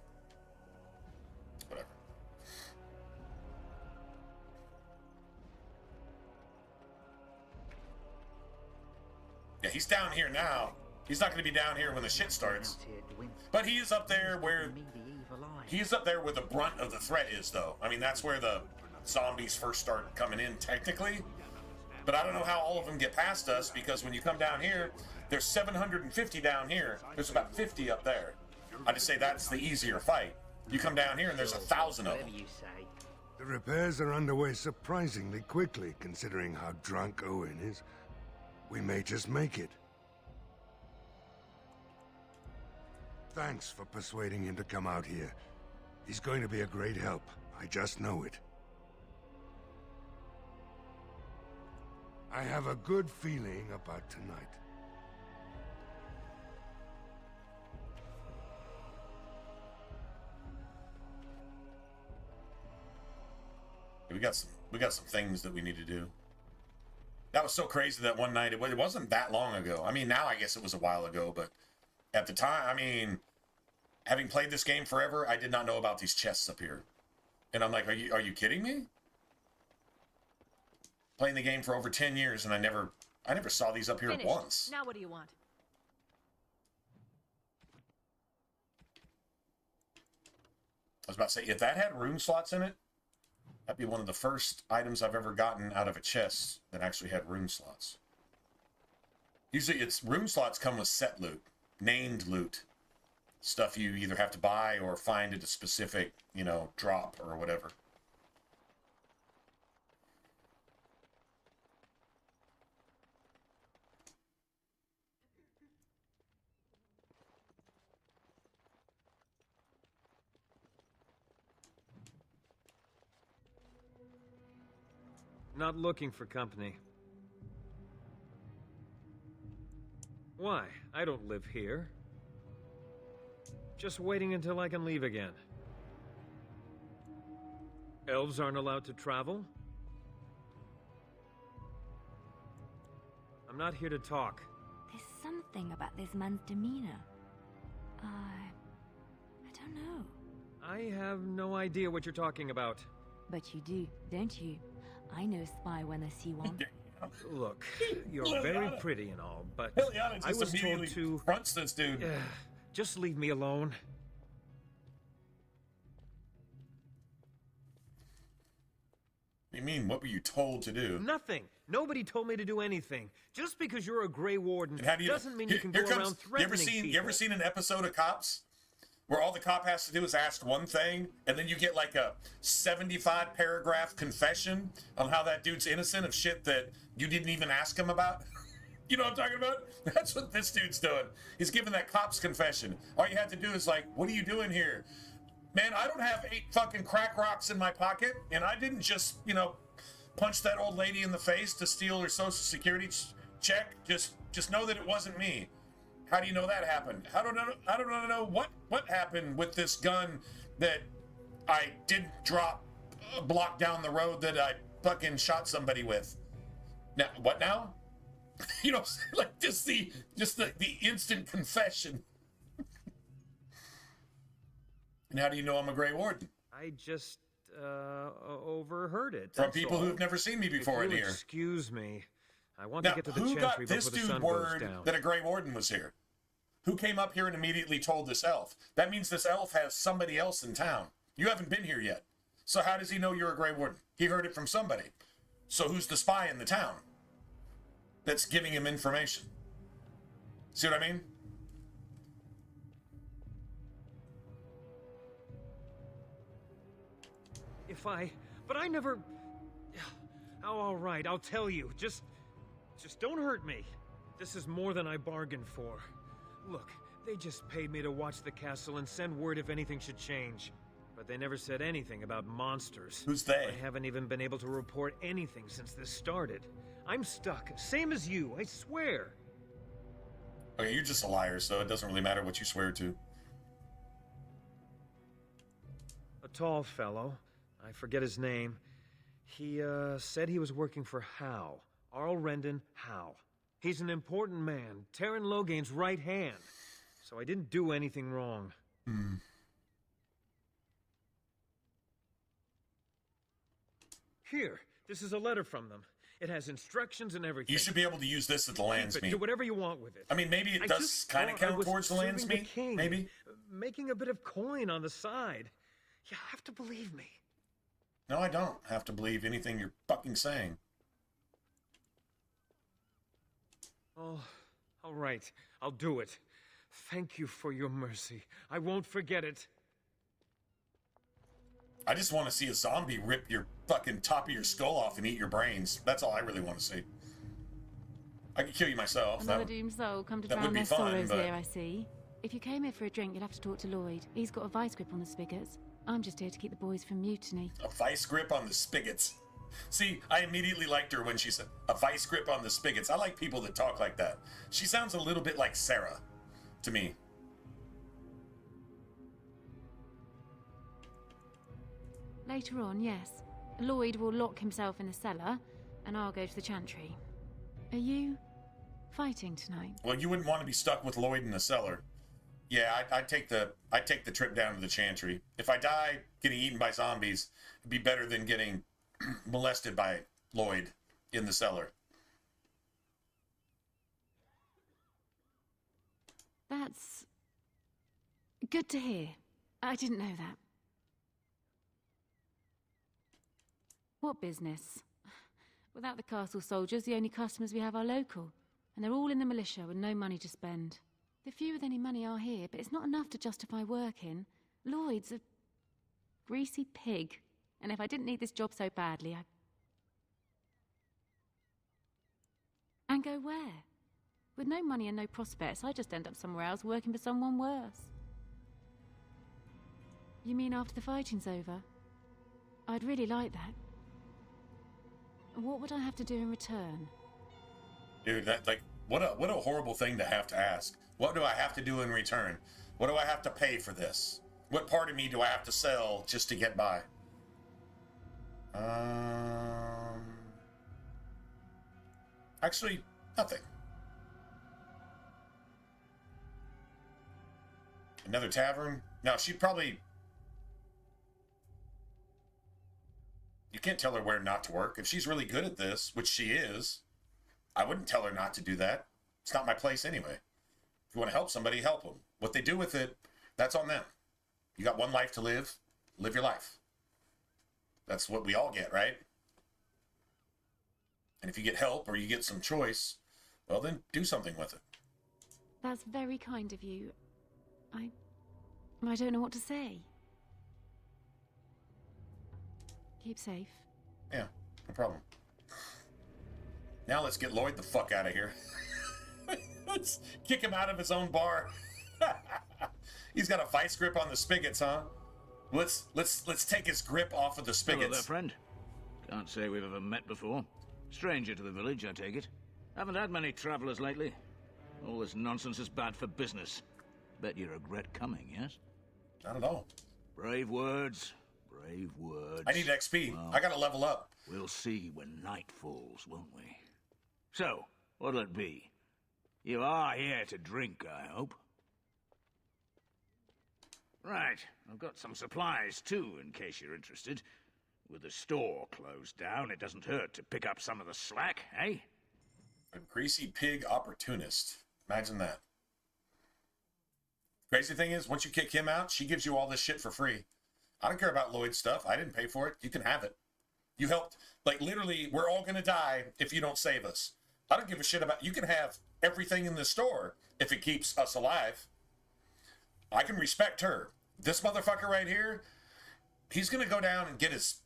Whatever. Yeah, he's down here now. He's not going to be down here when the shit starts. But he is up there where... He is up there where the brunt of the threat is, though. I mean, that's where the zombies first start coming in, technically. But I don't know how all of them get past us, because when you come down here, there's 750 down here. There's about 50 up there. I just say that's the easier fight. You come down here and there's 1,000 of them. The repairs are underway surprisingly quickly, considering how drunk Owen is. We may just make it. Thanks for persuading him to come out here. He's going to be a great help. I just know it. I have a good feeling about tonight. We got some things that we need to do. That was so crazy that one night, it wasn't that long ago. I mean, now I guess it was a while ago, but at the time, I mean, having played this game forever, I did not know about these chests up here. And I'm like, are you kidding me? Playing the game for over 10 years, and I never saw these up here Finished. once. Now what do you want? I was about to say, if that had rune slots in it, that'd be one of the first items I've ever gotten out of a chest that actually had rune slots. Usually it's rune slots come with set loot, named loot. Stuff you either have to buy or find at a specific, you know, drop or whatever. Not looking for company. Why? I don't live here. Just waiting until I can leave again. Elves aren't allowed to travel? I'm not here to talk. There's something about this man's demeanor. I don't know. I have no idea what you're talking about. But you do, don't you? I know spy when I see one. Look, you're very pretty and all, but Liliana I just was told immediately to... fronts this dude. Just leave me alone. What do you mean? What were you told to do? Nothing. Nobody told me to do anything. Just because you're a Grey Warden doesn't mean you can go around threatening people. You ever seen an episode of Cops where all the cop has to do is ask one thing, and then you get like a 75-paragraph confession on how that dude's innocent of shit that you didn't even ask him about? You know what I'm talking about? That's what this dude's doing. He's giving that cop's confession. All you had to do is like, what are you doing here? Man, I don't have 8 fucking crack rocks in my pocket, and I didn't just, you know, punch that old lady in the face to steal her Social Security check. Just know that it wasn't me. How do you know that happened? I don't know what happened with this gun that I didn't drop a block down the road that I fucking shot somebody with. Now, what now? You know, like just the instant confession. And how do you know I'm a Grey Warden? I just overheard it. From people who've never seen me before in here. Excuse me. I want Now, to get to the who Chantry got this before the dude sun goes word down. that a Grey Warden was here? Who came up here and immediately told this elf? That means this elf has somebody else in town. You haven't been here yet. So how does he know you're a Grey Warden? He heard it from somebody. So who's the spy in the town that's giving him information? See what I mean? But I never... Oh, all right, I'll tell you. Just don't hurt me. This is more than I bargained for. Look, they just paid me to watch the castle and send word if anything should change. But they never said anything about monsters. Who's they? I haven't even been able to report anything since this started. I'm stuck, same as you, I swear. Okay, you're just a liar, so it doesn't really matter what you swear to. A tall fellow. I forget his name. He, said he was working for Howe. Arl Rendon Howe. He's an important man, Terran Logain's right hand. So I didn't do anything wrong. Here, this is a letter from them. It has instructions and everything. You should be able to use this at the lands meet. Do whatever you want with it. I mean, maybe it does kind of count towards the lands meet. Maybe. Making a bit of coin on the side. You have to believe me. No, I don't have to believe anything you're fucking saying. Oh, all right. I'll do it. Thank you for your mercy. I won't forget it. I just want to see a zombie rip your fucking top of your skull off and eat your brains. That's all I really want to see. I could kill you myself. Another doomed soul come to that drown would be their fun, sorrows but... here, I see. If you came here for a drink, you'd have to talk to Lloyd. He's got a vice grip on the spigots. I'm just here to keep the boys from mutiny. A vice grip on the spigots. See, I immediately liked her when she said, a vice grip on the spigots. I like people that talk like that. She sounds a little bit like Sarah, to me. Later on, yes. Lloyd will lock himself in the cellar, and I'll go to the Chantry. Are you fighting tonight? Well, you wouldn't want to be stuck with Lloyd in the cellar. Yeah, I'd take the trip down to the Chantry. If I die getting eaten by zombies, it'd be better than getting molested by Lloyd in the cellar. That's good to hear. I didn't know that. What business? Without the castle soldiers, the only customers we have are local. And they're all in the militia with no money to spend. The few with any money are here, but it's not enough to justify working. Lloyd's a greasy pig. And if I didn't need this job so badly, And go where? With no money and no prospects, I just end up somewhere else working for someone worse. You mean after the fighting's over? I'd really like that. What would I have to do in return? Dude, what a horrible thing to have to ask. What do I have to do in return? What do I have to pay for this? What part of me do I have to sell just to get by? Actually, nothing. Another tavern? No, she'd probably... You can't tell her where not to work. If she's really good at this, which she is, I wouldn't tell her not to do that. It's not my place anyway. If you want to help somebody, help them. What they do with it, that's on them. You got one life to live. Live your life. That's what we all get, right? And if you get help or you get some choice, well, then do something with it. That's very kind of you. I don't know what to say. Keep safe. Yeah, no problem. Now let's get Lloyd the fuck out of here. Let's kick him out of his own bar. He's got a vice grip on the spigots, huh? Let's take his grip off of the spigots. Hello there, friend. Can't say we've ever met before. Stranger to the village, I take it. Haven't had many travelers lately. All this nonsense is bad for business. Bet you regret coming, yes? Not at all. Brave words. Brave words. I need XP. Well, I gotta level up. We'll see when night falls, won't we? So, what'll it be? You are here to drink, I hope. Right, I've got some supplies too, in case you're interested. With the store closed down, it doesn't hurt to pick up some of the slack, eh? A greasy pig opportunist. Imagine that. Crazy thing is, once you kick him out, she gives you all this shit for free. I don't care about Lloyd's stuff. I didn't pay for it. You can have it. You helped. Like, literally, we're all gonna die if you don't save us. I don't give a shit about... You can have everything in the store if it keeps us alive. I can respect her. This motherfucker right here, he's gonna go down and get his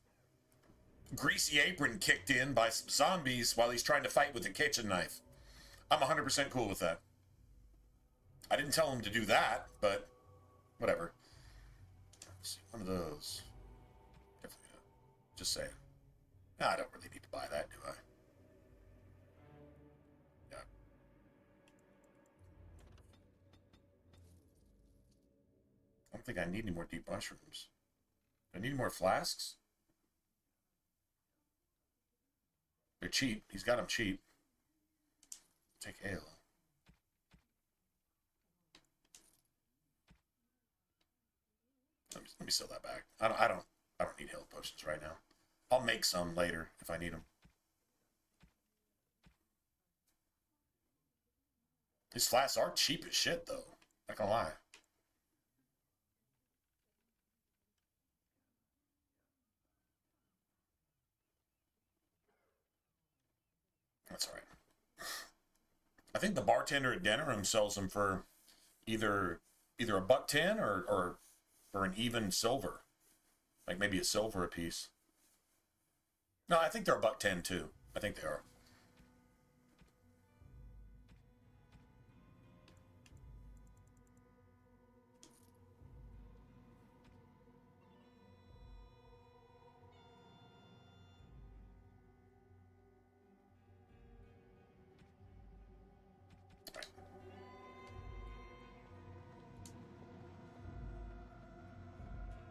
greasy apron kicked in by some zombies while he's trying to fight with a kitchen knife. I'm 100% cool with that. I didn't tell him to do that, but whatever. Let's see, one of those. Just saying. No, I don't really need to buy that, do I? Yeah. I don't think I need any more deep mushrooms. Do I need more flasks? They're cheap. He's got them cheap. Take ale. Let me sell that back. I don't need health potions right now. I'll make some later if I need them. These flasks are cheap as shit, though. Not gonna lie. That's all right. I think the bartender at Denerim sells them for either $1.10 or for an even silver. Like maybe a silver a piece. No, I think they're $1.10 too. I think they are.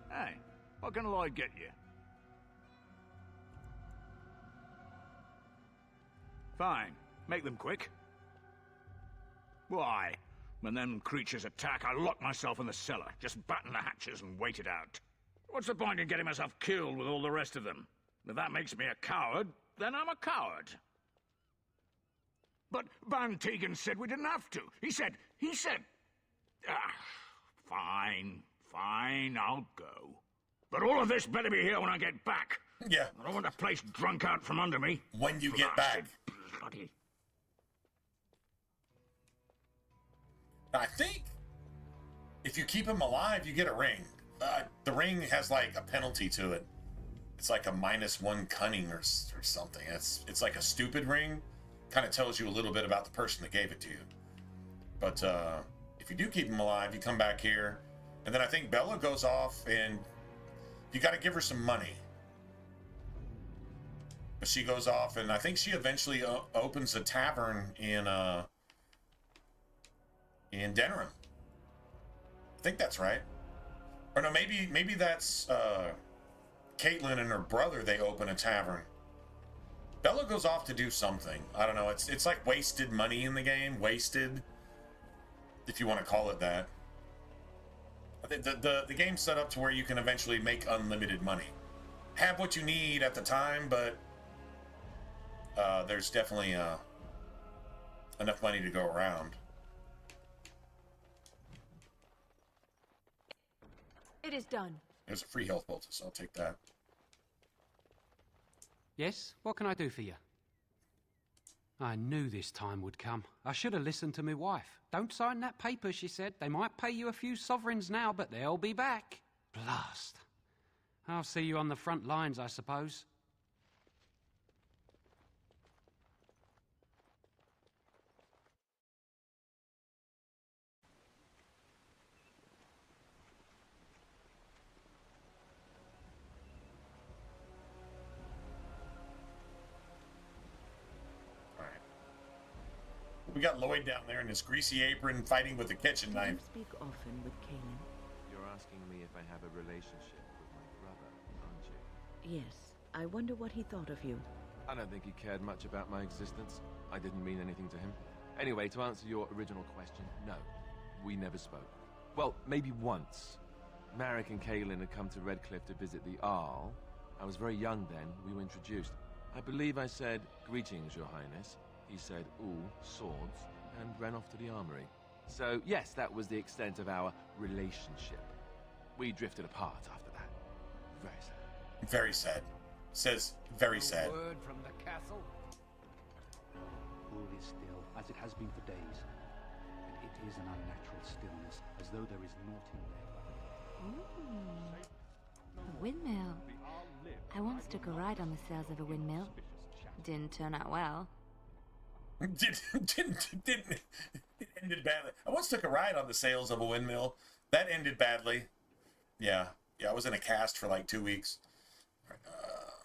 Hey, what can Lloyd get you? Fine. Make them quick. Why? When them creatures attack, I lock myself in the cellar, just batten the hatches and wait it out. What's the point in getting myself killed with all the rest of them? If that makes me a coward, then I'm a coward. But Van Tegan said we didn't have to. He said... Fine, I'll go. But all of this better be here when I get back. Yeah. I don't want the place drunk out from under me. When you get back. Bloody... I think if you keep him alive, you get a ring. The ring has like a penalty to it. It's like a -1 cunning or something. It's like a stupid ring. Kind of tells you a little bit about the person that gave it to you. But if you do keep him alive, you come back here, and then I think Bella goes off, and you got to give her some money. But she goes off, and I think she eventually opens a tavern in Denerim. I think that's right. Or no, maybe that's Caitlin and her brother. They open a tavern. Bella goes off to do something. I don't know. It's like wasted money in the game. Wasted, if you want to call it that. The game's set up to where you can eventually make unlimited money. Have what you need at the time, but there's definitely enough money to go around. It is done. There's a free health poultice. I'll take that. Yes? What can I do for you? I knew this time would come. I should have listened to my wife. Don't sign that paper, she said. They might pay you a few sovereigns now, but they'll be back. Blast. I'll see you on the front lines, I suppose. We got Lloyd down there in his greasy apron fighting with a kitchen knife. You speak often with Kaelin? You're asking me if I have a relationship with my brother, aren't you? Yes. I wonder what he thought of you. I don't think he cared much about my existence. I didn't mean anything to him. Anyway, to answer your original question, no. We never spoke. Well, maybe once. Marek and Kaelin had come to Redcliffe to visit the Arl. I was very young then. We were introduced. I believe I said, "Greetings, Your Highness." He said, "Ooh, swords," and ran off to the armory. So, yes, that was the extent of our relationship. We drifted apart after that. Very sad. Very sad. Says very sad. No word from the castle. All is still, as it has been for days. And it is an unnatural stillness, as though there is naught in there. Ooh. A windmill. I once took a ride on the sails of a windmill. Didn't turn out well. It ended badly. I once took a ride on the sails of a windmill. That ended badly. Yeah, I was in a cast for like 2 weeks. Let's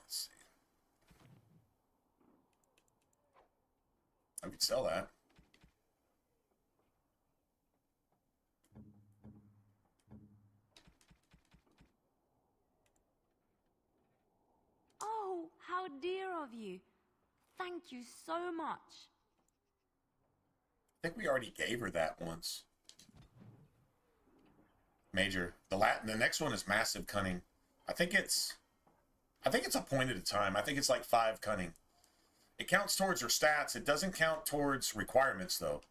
see. I could sell that. Oh, how dear of you. Thank you so much. I think we already gave her that once. Major. The next one is massive cunning. I think it's a point at a time. I think it's like 5 cunning. It counts towards her stats. It doesn't count towards requirements though.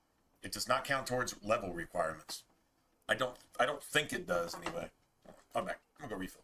It does not count towards level requirements. I don't think it does anyway. I'm back. I'm gonna go refill.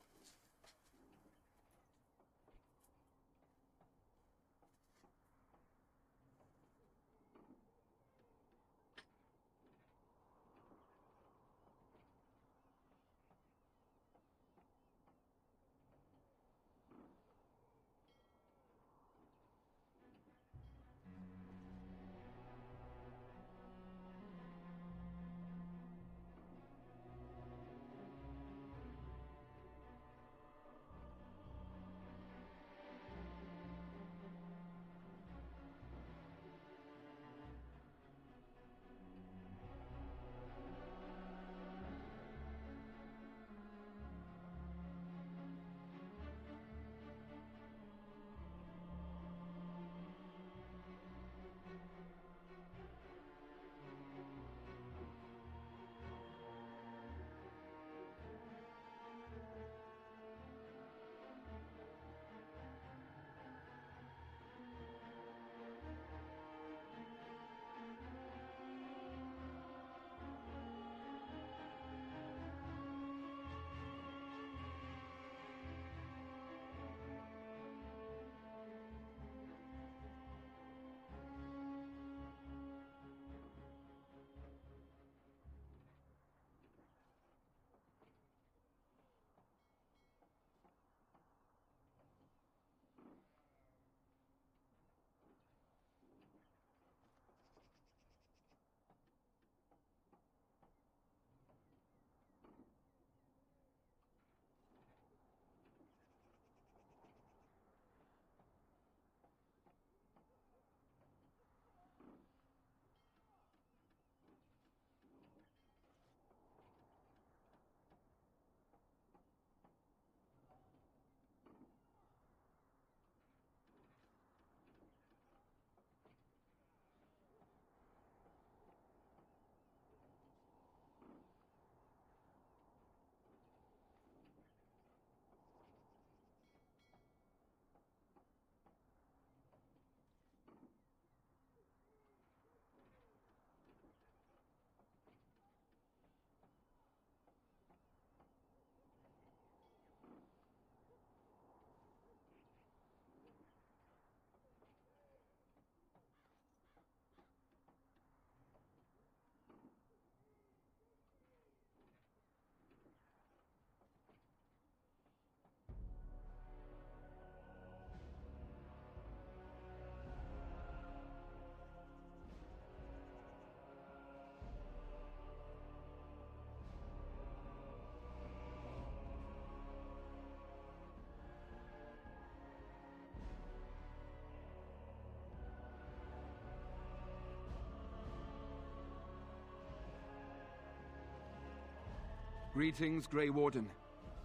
Greetings, Grey Warden.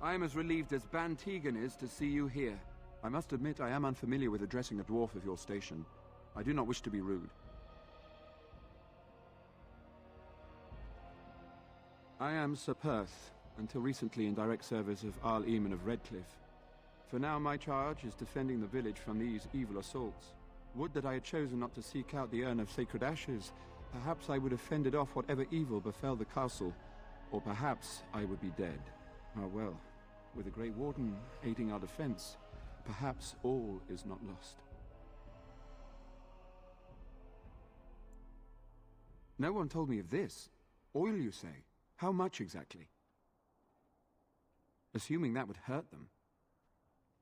I am as relieved as Ban Tegan is to see you here. I must admit I am unfamiliar with addressing a dwarf of your station. I do not wish to be rude. I am Sir Perth, until recently in direct service of Arl Eamon of Redcliffe. For now my charge is defending the village from these evil assaults. Would that I had chosen not to seek out the urn of sacred ashes. Perhaps I would have fended off whatever evil befell the castle, or perhaps I would be dead. Ah well, with the Grey Warden aiding our defense, perhaps all is not lost. No one told me of this. Oil, you say? How much exactly? Assuming that would hurt them.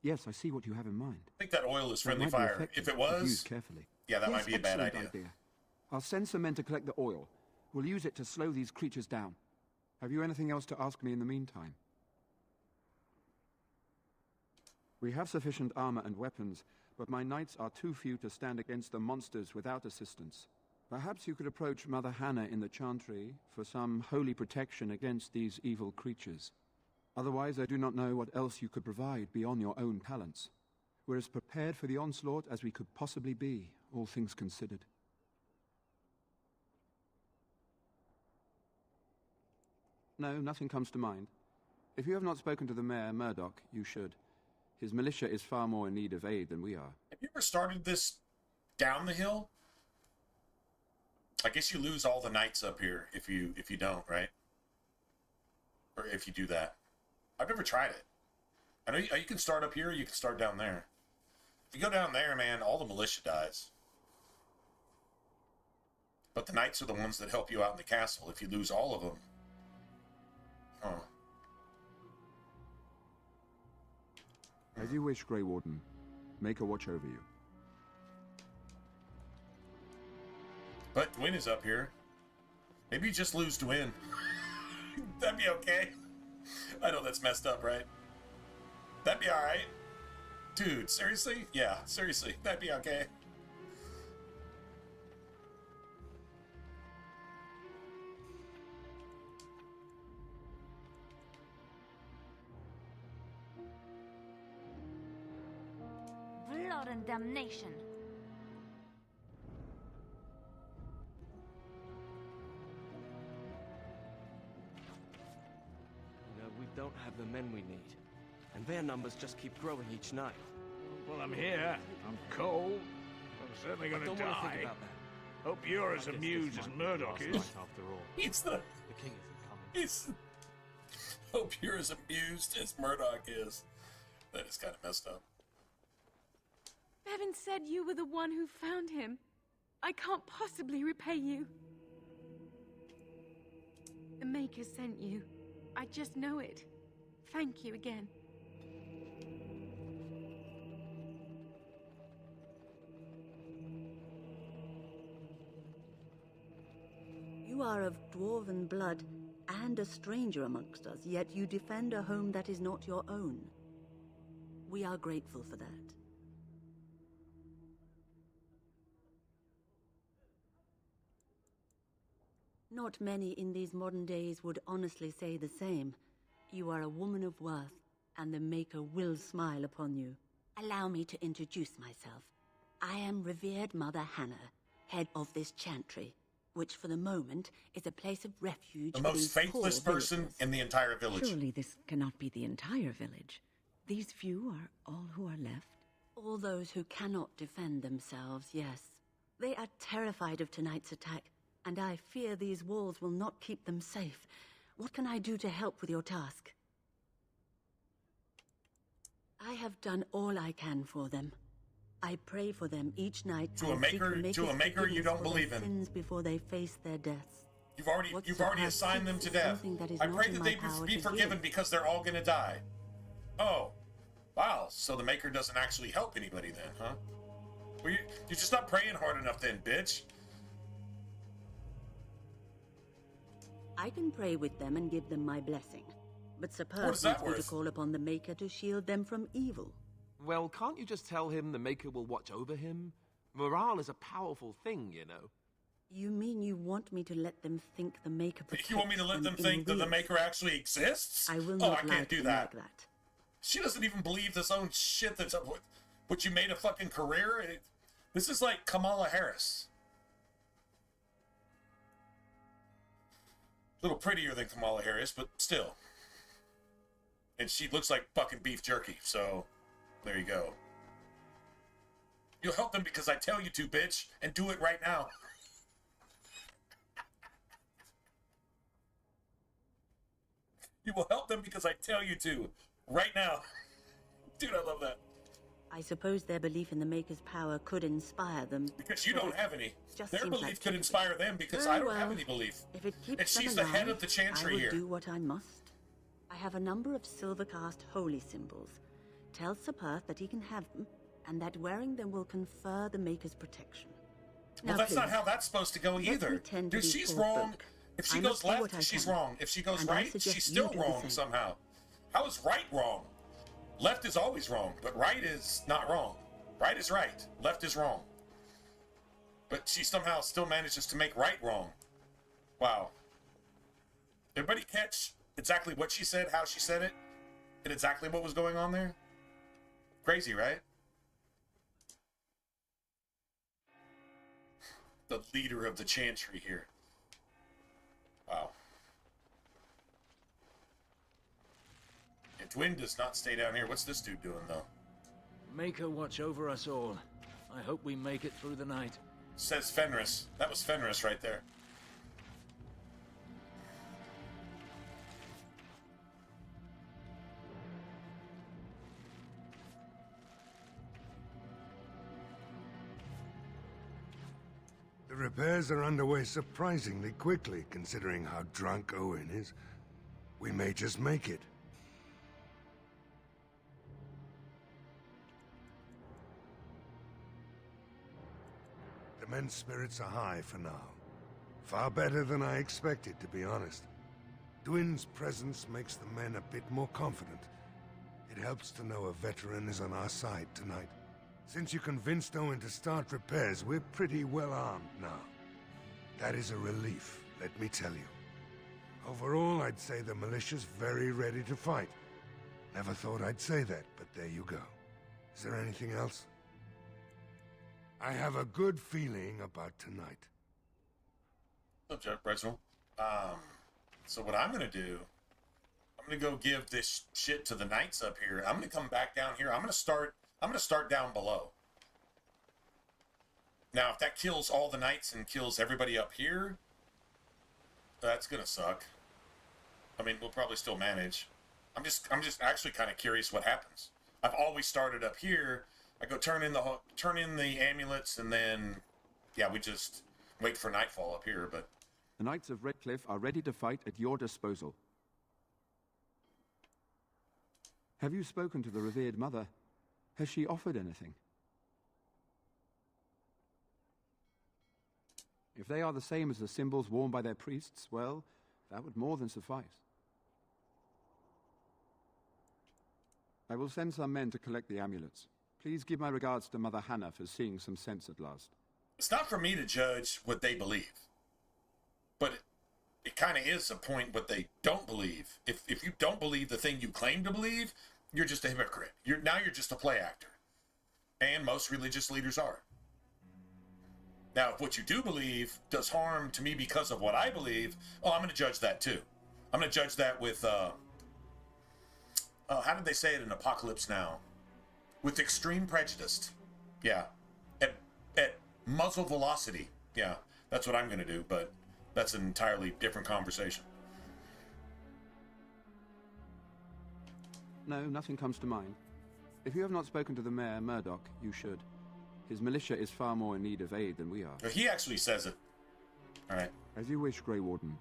Yes, I see what you have in mind. I think that oil is friendly fire. If it was, used carefully. Yeah, that Yes, might be a bad excellent idea. I'll send some men to collect the oil. We'll use it to slow these creatures down. Have you anything else to ask me in the meantime? We have sufficient armor and weapons, but my knights are too few to stand against the monsters without assistance. Perhaps you could approach Mother Hannah in the Chantry for some holy protection against these evil creatures. Otherwise, I do not know what else you could provide beyond your own talents. We're as prepared for the onslaught as we could possibly be, all things considered. No, nothing comes to mind. If you have not spoken to the mayor, Murdoch, you should. His militia is far more in need of aid than we are. Have you ever started this down the hill? I guess you lose all the knights up here if you don't, right? Or if you do that. I've never tried it. I know you can start up here, or you can start down there. If you go down there, man, all the militia dies. But the knights are the ones that help you out in the castle. If you lose all of them, As you wish, Grey Warden. Make a watch over you. But Dwyn is up here. Maybe you just lose Dwyn. That'd be okay. I know that's messed up, right? That'd be alright. Dude, seriously? Yeah, seriously. That'd be okay. Blood and damnation. We don't have the men we need, and their numbers just keep growing each night. Well, I'm here. I'm cold. I'm certainly gonna Don't wanna think die. about that. Hope you're as amused as Murdoch is. After all, He's the king isn't coming. He's. Hope you're as amused as Murdoch is. That is kind of messed up. Bevan said you were the one who found him. I can't possibly repay you. The Maker sent you. I just know it. Thank you again. You are of dwarven blood and a stranger amongst us, yet you defend a home that is not your own. We are grateful for that. Not many in these modern days would honestly say the same. You are a woman of worth, and the Maker will smile upon you. Allow me to introduce myself. I am revered Mother Hannah, head of this chantry, which for the moment is a place of refuge The for most these faithless poor person villagers. in the entire village. Surely this cannot be the entire village. These few are all who are left? All those who cannot defend themselves, yes. They are terrified of tonight's attack, and I fear these walls will not keep them safe. What can I do to help with your task? I have done all I can for them. I pray for them each night. To a and seek maker- the Maker's to a maker you forgiveness don't for their believe in. sins before they face their deaths. You've already assigned them to death. I pray that they be forgiven because they're all gonna die. Oh. Wow, so the Maker doesn't actually help anybody then, huh? Well, you're just not praying hard enough then, bitch. I can pray with them and give them my blessing. But Sir What is Perth that wants me to worth? call upon the Maker to shield them from evil. Well, can't you just tell him the Maker will watch over him? Morale is a powerful thing, you know. You mean you want me to let them think the Maker protects You want me to let them think that the Maker actually exists? I will Oh, not I lie can't to do them that. like that. She doesn't even believe this own shit that's what you made a fucking career. This is like Kamala Harris. A little prettier than Kamala Harris, but still. And she looks like fucking beef jerky, so there you go. You'll help them because I tell you to, bitch, and do it right now. You will help them because I tell you to, right now. Dude, I love that. I suppose their belief in the Maker's power could inspire them. Because you don't have any. Just Their seems belief like could inspire them because Very I don't have well. any belief. If it keeps And she's them the head alive, of the chantry I will here. do what I must. I have a number of silver-cast holy symbols. Tell Sir Perth that he can have them, and that wearing them will confer the Maker's protection. Well, Now, that's not please, how that's supposed to go let either. me tend to Dude, be she's full wrong. spoke. If she I goes must do what left, I she's can. wrong. If she goes And I right, suggest she's you still do the wrong same. somehow. How is right wrong? Left is always wrong, but right is not wrong. Right is right. Left is wrong. But she somehow still manages to make right wrong. Wow. Everybody catch exactly what she said, how she said it, and exactly what was going on there? Crazy, right? The leader of the chantry here. Wow. And Twin does not stay down here. What's this dude doing, though? Maker watch over us all. I hope we make it through the night. Says Fenris. That was Fenris right there. The repairs are underway surprisingly quickly, considering how drunk Owen is. We may just make it. The men's spirits are high for now. Far better than I expected, to be honest. Dwin's presence makes the men a bit more confident. It helps to know a veteran is on our side tonight. Since you convinced Owen to start repairs, we're pretty well armed now. That is a relief, let me tell you. Overall, I'd say the militia's very ready to fight. Never thought I'd say that, but there you go. Is there anything else? I have a good feeling about tonight. What's up, Reginald? So what I'm gonna do, I'm gonna go give this shit to the knights up here. I'm gonna come back down here. I'm gonna start down below. Now, if that kills all the knights and kills everybody up here, that's gonna suck. I mean, we'll probably still manage. I'm just actually kind of curious what happens. I've always started up here. I go turn in the amulets, and then, yeah, we just wait for nightfall up here. But The Knights of Redcliffe are ready to fight at your disposal. Have you spoken to the revered mother? Has she offered anything? If they are the same as the symbols worn by their priests, well, that would more than suffice. I will send some men to collect the amulets. Please give my regards to Mother Hannah for seeing some sense at last. it's not for me to judge what they believe. But it kind of is a point what they don't believe. If you don't believe the thing you claim to believe, you're just a hypocrite. You're just a play actor. And most religious leaders are. Now, if what you do believe does harm to me because of what I believe, I'm going to judge that too. I'm going to judge that with, how did they say it in Apocalypse Now? With extreme prejudice. Yeah. At muzzle velocity. Yeah, that's what I'm going to do, but that's an entirely different conversation. No, nothing comes to mind. If you have not spoken to the Mayor, Murdoch, you should. His militia is far more in need of aid than we are. He actually says it. All right. As you wish, Grey Warden.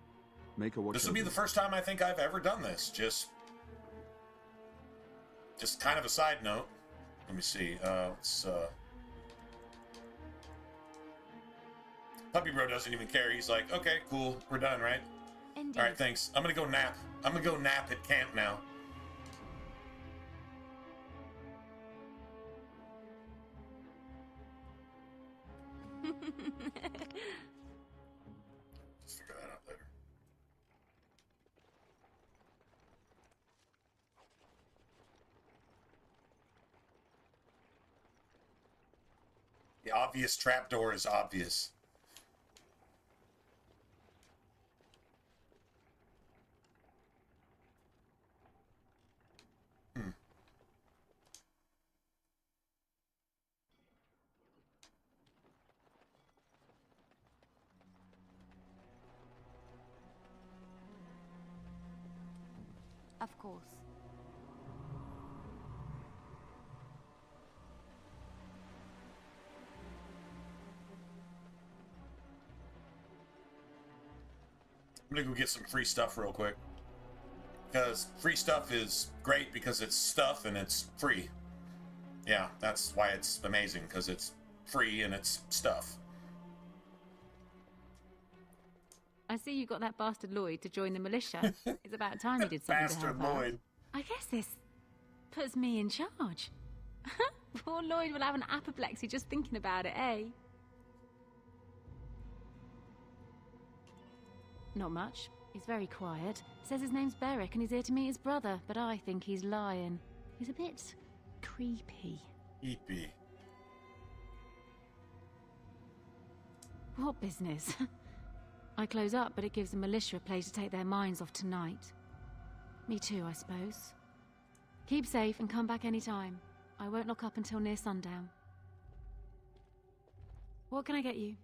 Make a watch. This will be the first time I think I've ever done this. Just kind of a side note. Let me see. Puppy Bro doesn't even care. He's like, okay, cool. We're done, right? Indeed. All right, thanks. I'm going to go nap. I'm going to go nap at camp now. The obvious trapdoor is obvious. Of course. I'm gonna go get some free stuff real quick. Because free stuff is great because it's stuff and it's free. Yeah, that's why it's amazing, because it's free and it's stuff. I see you got that bastard Lloyd to join the militia. It's about time he did something to help Bastard out. Lloyd. I guess this puts me in charge. Poor Lloyd will have an apoplexy just thinking about it, eh? Not much. He's very quiet. Says his name's Beric and he's here to meet his brother, but I think he's lying. He's a bit creepy. Creepy. What business? I close up, but it gives the militia a place to take their minds off tonight. Me too, I suppose. Keep safe and come back any time. I won't lock up until near sundown. What can I get you?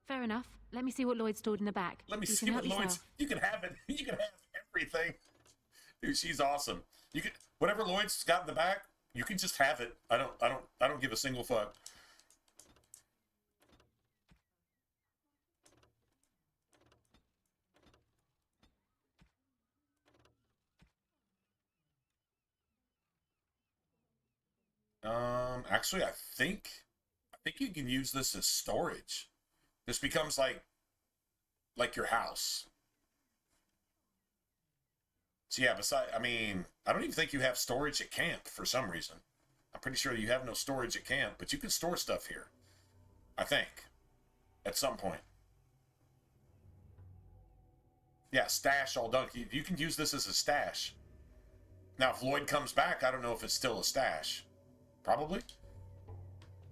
Fair enough. Let me see what Lloyd stored in the back. Let me You see can what help Lloyd's. yourself. You can have it. You can have everything. Dude, she's awesome. You can whatever Lloyd's got in the back, you can just have it. I don't give a single fuck. Actually, I think you can use this as storage. This becomes like your house. So yeah, I mean, I don't even think you have storage at camp for some reason. I'm pretty sure you have no storage at camp, but you can store stuff here. I think. At some point. Yeah, stash all done. You can use this as a stash. Now, if Lloyd comes back, I don't know if it's still a stash. Probably.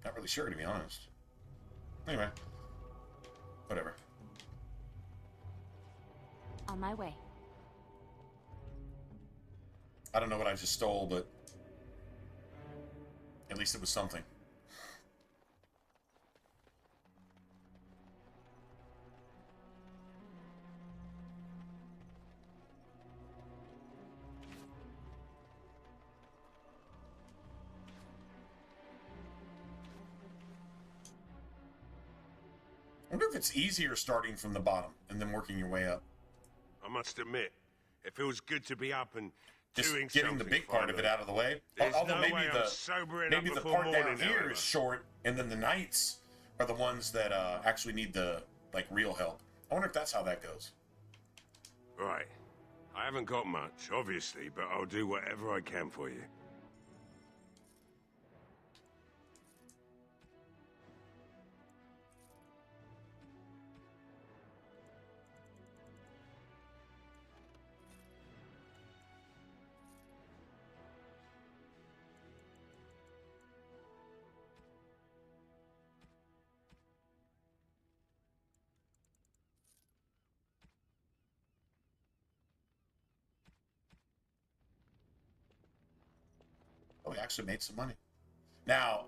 Not really sure, to be honest. Anyway. Whatever. On my way. I don't know what I just stole, but at least it was something. I wonder if it's easier starting from the bottom and then working your way up. I must admit, it feels good to be up and Just doing getting something the big part of it finally. out of the way. There's Although no maybe way I'm the sobering maybe up the before part down morning, here however. is short, and then the nights are the ones that actually need the real help. I wonder if that's how that goes. Right. I haven't got much, obviously, but I'll do whatever I can for you. Oh, we actually made some money. Now,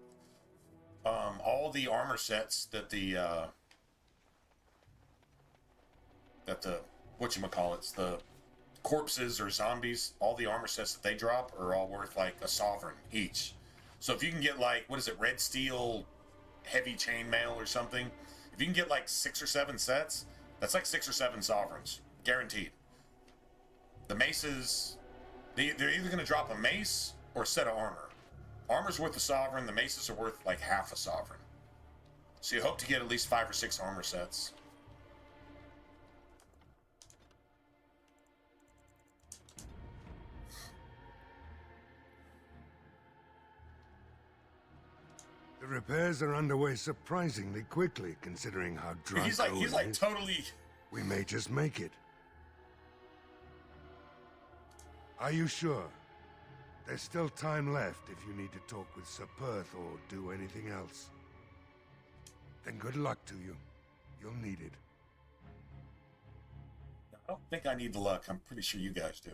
all the armor sets that the whatchamacallits, the corpses or zombies, all the armor sets that they drop are all worth like a sovereign each. So if you can get like, what is it, red steel, heavy chainmail or something, if you can get like 6 or 7 sets, that's like 6 or 7 sovereigns, guaranteed. The maces, they're either going to drop a mace or a set of armor. Armor's worth a sovereign, the maces are worth like half a sovereign. So you hope to get at least 5 or 6 armor sets. The repairs are underway surprisingly quickly, considering how drunk He's like Owen is. totally... We may just make it. Are you sure? There's still time left if you need to talk with Sir Perth or do anything else. Then good luck to you. You'll need it. I don't think I need the luck. I'm pretty sure you guys do.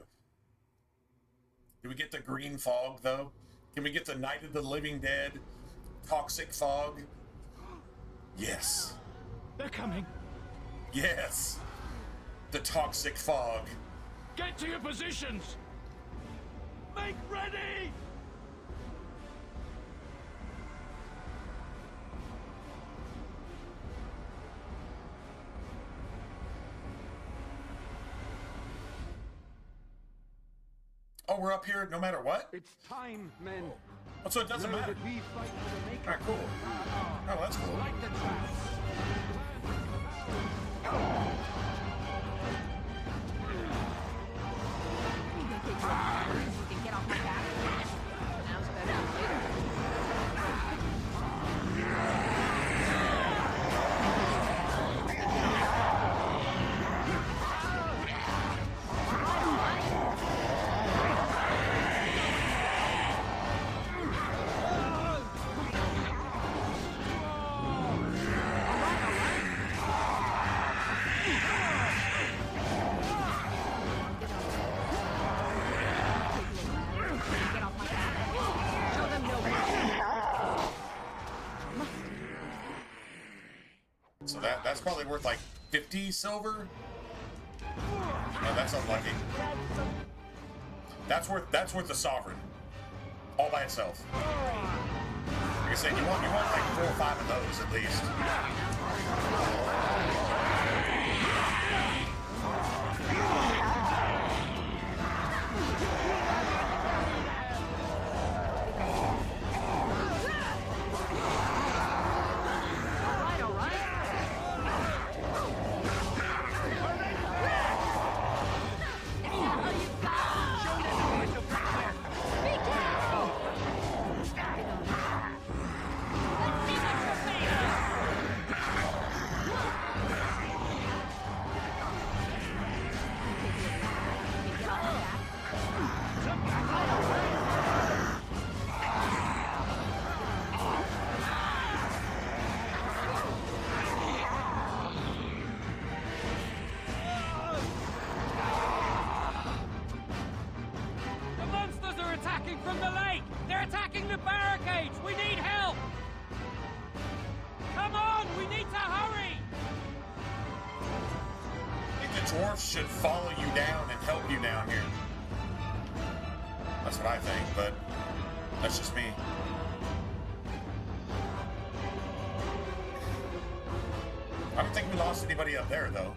Can we get the green fog, though? Can we get the Night of the Living Dead toxic fog? Yes. They're coming. Yes. The toxic fog. Get to your positions! Make ready! Oh, we're up here no matter what? It's time, men. Oh, so it doesn't Know matter. that we fight for the maker. Alright, cool. Oh, that's cool. Light the traps. You can get off my back. Now's better than later. So that's probably worth like 50 silver. No, that's unlucky. That's worth the sovereign. All by itself. Like I said, you want like 4 or 5 of those at least. From the lake! They're attacking the barricades! We need help! Come on! We need to hurry! I think the dwarfs should follow you down and help you down here. That's what I think, but that's just me. I don't think we lost anybody up there, though.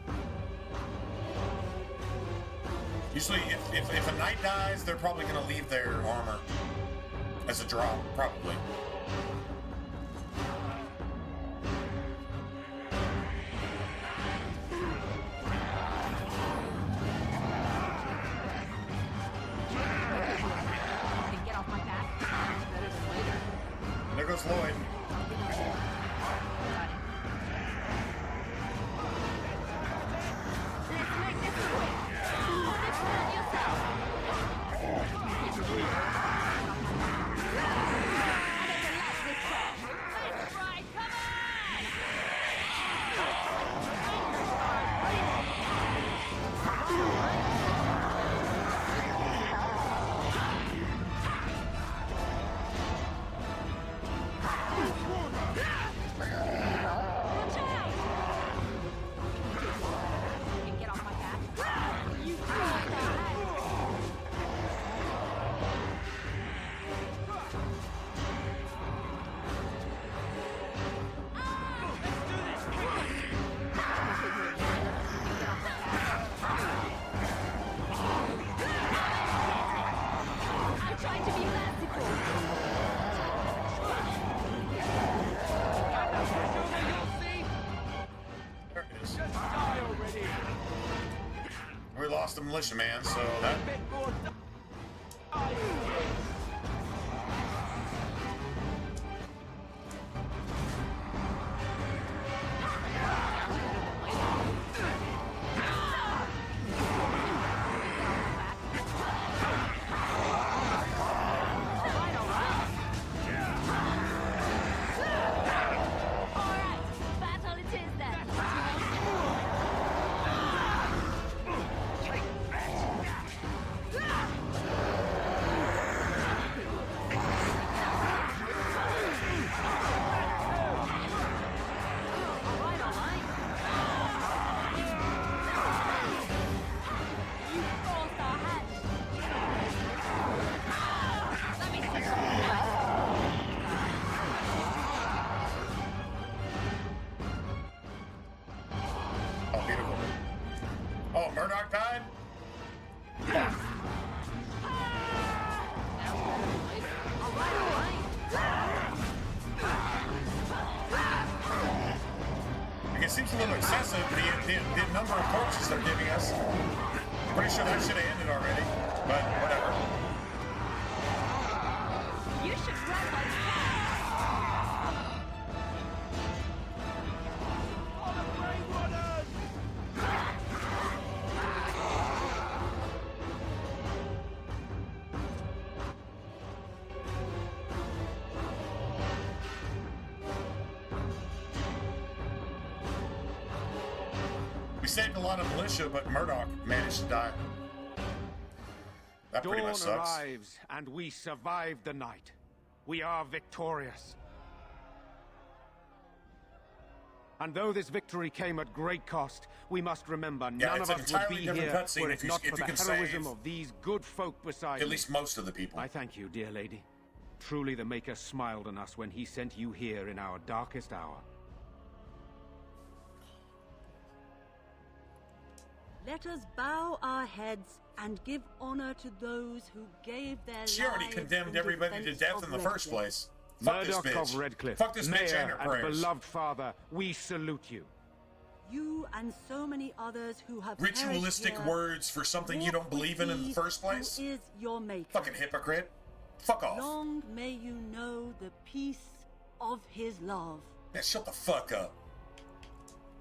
Usually, if a knight dies, they're probably going to leave their armor as a drop, probably. Get off my back. Better than later. There goes Lloyd. We lost the militiaman, so that... little excessive, the number of corpses they're giving us. Pretty sure that should have ended already, but whatever. You should run like We saved a lot of militia, but Murdoch managed to die. That pretty much Dawn sucks. arrives, and we survive the night. We are victorious. And though this victory came at great cost, we must remember none of us would be here were it not for the heroism of these good folk beside at least most of the people. I thank you, dear lady. Truly the Maker smiled on us when he sent you here in our darkest hour. Let us bow our heads and give honor to those who gave their lives. She already condemned everybody to death in the first place. Fuck this Murdoch bitch. of Redcliffe, Fuck this bitch and Mayor her and prayers. beloved father, we salute you. You and so many others who have Ritualistic perished here, words for something you don't believe in the first place? who is your maker. Fucking hypocrite. Fuck off. Long may you know the peace of his love. Yeah, shut the fuck up.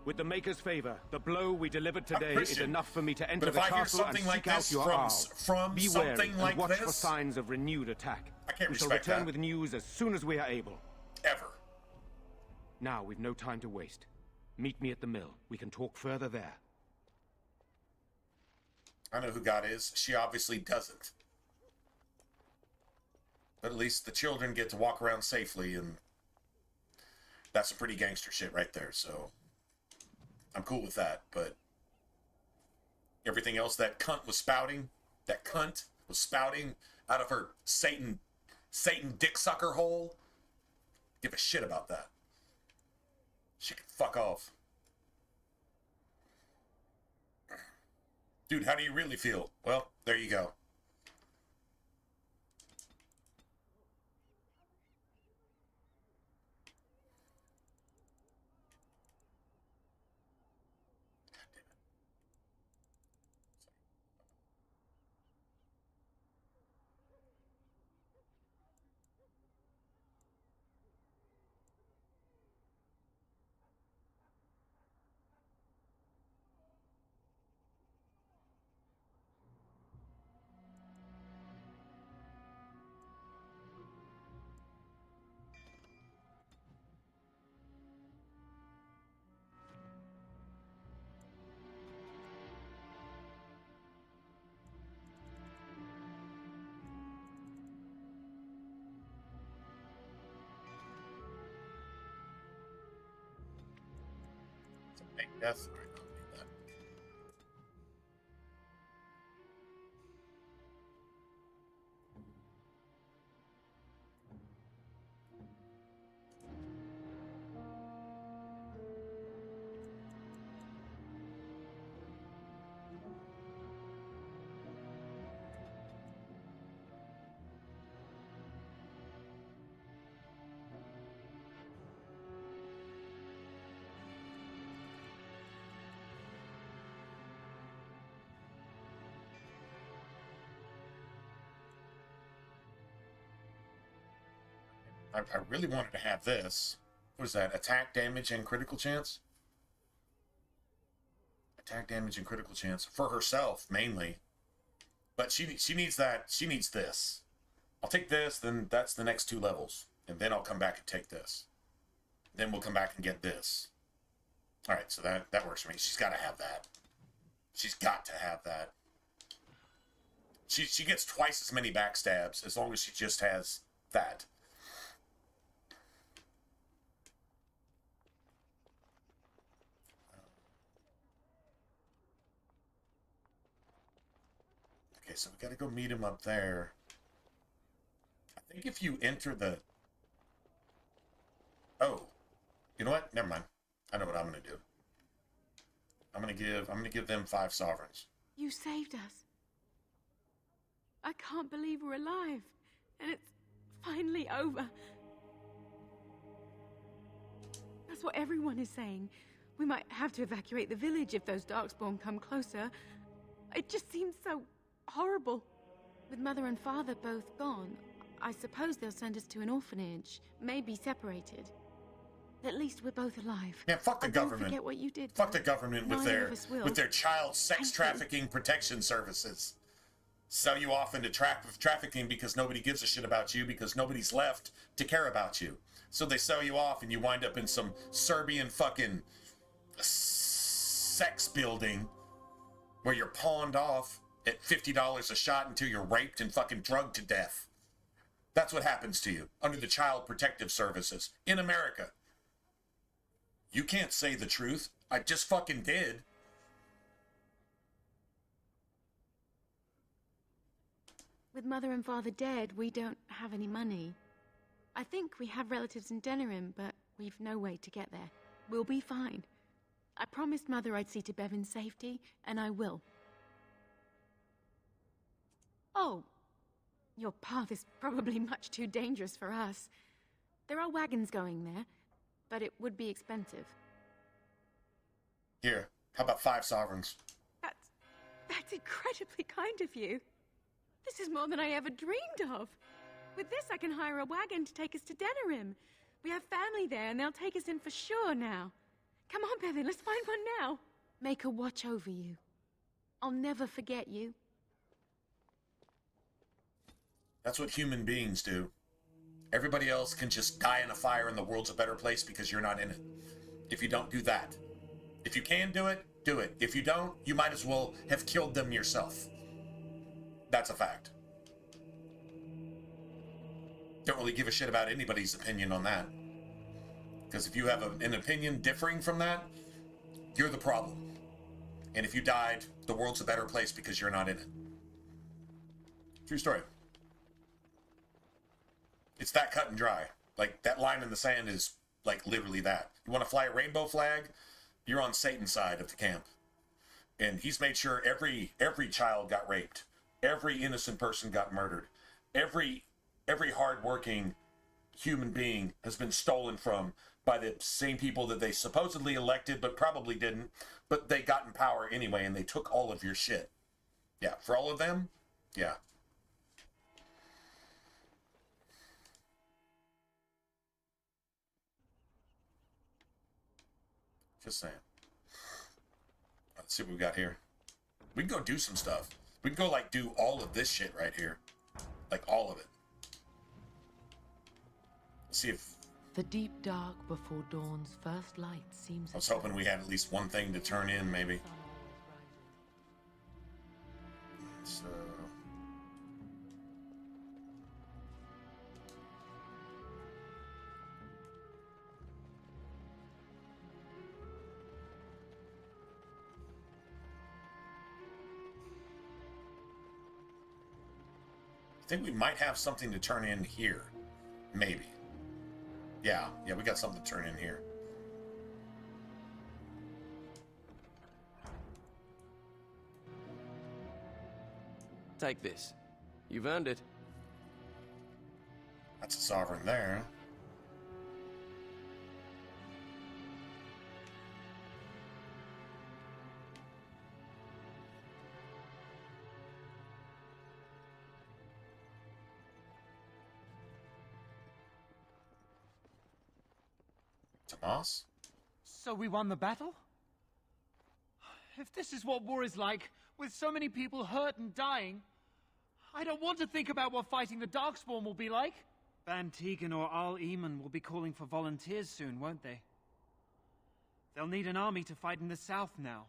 With the Maker's favor, the blow we delivered today is enough for me to enter But if the I hear castle and something seek like out this your from- Arl. from Be something wary like and watch for this, signs of renewed attack. I can't We shall respect return that. with news as soon as we are able. Ever. Now we've no time to waste. Meet me at the mill. We can talk further there. I know who God is. She obviously doesn't. But at least the children get to walk around safely, and that's some pretty gangster shit right there, so I'm cool with that. But everything else that cunt was spouting out of her Satan dick sucker hole, give a shit about that. She can fuck off. Dude, how do you really feel? Well, there you go. Death. All right, I'll leave that. I really wanted to have this. What is that? Attack damage and critical chance? Attack damage and critical chance for herself mainly. But she needs that. She needs this. I'll take this, then that's the next 2 levels. And then I'll come back and take this. Then we'll come back and get this. Alright, so that works for me. She's got to have that. She's got to have that. She gets twice as many backstabs as long as she just has that. Okay, so we gotta go meet him up there. I think if you enter the... Oh. You know what? Never mind. I know what I'm gonna do. I'm gonna give them 5 sovereigns. You saved us. I can't believe we're alive. And it's finally over. That's what everyone is saying. We might have to evacuate the village if those Darkspawn come closer. It just seems so horrible. With Mother and Father both gone, I suppose they'll send us to an orphanage, maybe separated. At least we're both alive. Yeah, fuck the government. Don't forget what you did. Fuck the government with Neither of us will. their child sex trafficking protection services. Sell you off into trafficking because nobody gives a shit about you, because nobody's left to care about you. So they sell you off and you wind up in some Serbian fucking sex building where you're pawned off at $50 a shot until you're raped and fucking drugged to death. That's what happens to you under the Child Protective Services in America. You can't say the truth. I just fucking did. With Mother and Father dead, we don't have any money. I think we have relatives in Denerim, but we've no way to get there. We'll be fine. I promised Mother I'd see to Bevan's safety, and I will. Oh, your path is probably much too dangerous for us. There are wagons going there, but it would be expensive. Here, how about 5 sovereigns? That's incredibly kind of you. This is more than I ever dreamed of. With this, I can hire a wagon to take us to Denerim. We have family there, and they'll take us in for sure now. Come on, Bevan, let's find one now. Make her watch over you. I'll never forget you. That's what human beings do. Everybody else can just die in a fire and the world's a better place because you're not in it. If you don't do that. If you can do it, do it. If you don't, you might as well have killed them yourself. That's a fact. Don't really give a shit about anybody's opinion on that. Because if you have an opinion differing from that, you're the problem. And if you died, the world's a better place because you're not in it. True story. It's that cut and dry. Like, that line in the sand is, like, literally that. You want to fly a rainbow flag? You're on Satan's side of the camp. And he's made sure every child got raped. Every innocent person got murdered. Every hard-working human being has been stolen from by the same people that they supposedly elected, but probably didn't. But they got in power anyway, and they took all of your shit. Yeah, for all of them? Yeah. Just saying. Let's see what we got here. We can go do some stuff. We can go, like, do all of this shit right here. Like, all of it. Let's see if... The deep dark before dawn's first light seems... I was hoping we had at least one thing to turn in, maybe. So... I think we might have something to turn in here. Maybe. Yeah, we got something to turn in here. Take this. You've earned it. That's a sovereign there. Tomas? So we won the battle? If this is what war is like, with so many people hurt and dying, I don't want to think about what fighting the Darkspawn will be like. Van Tegan or Al Eamon will be calling for volunteers soon, won't they? They'll need an army to fight in the south now.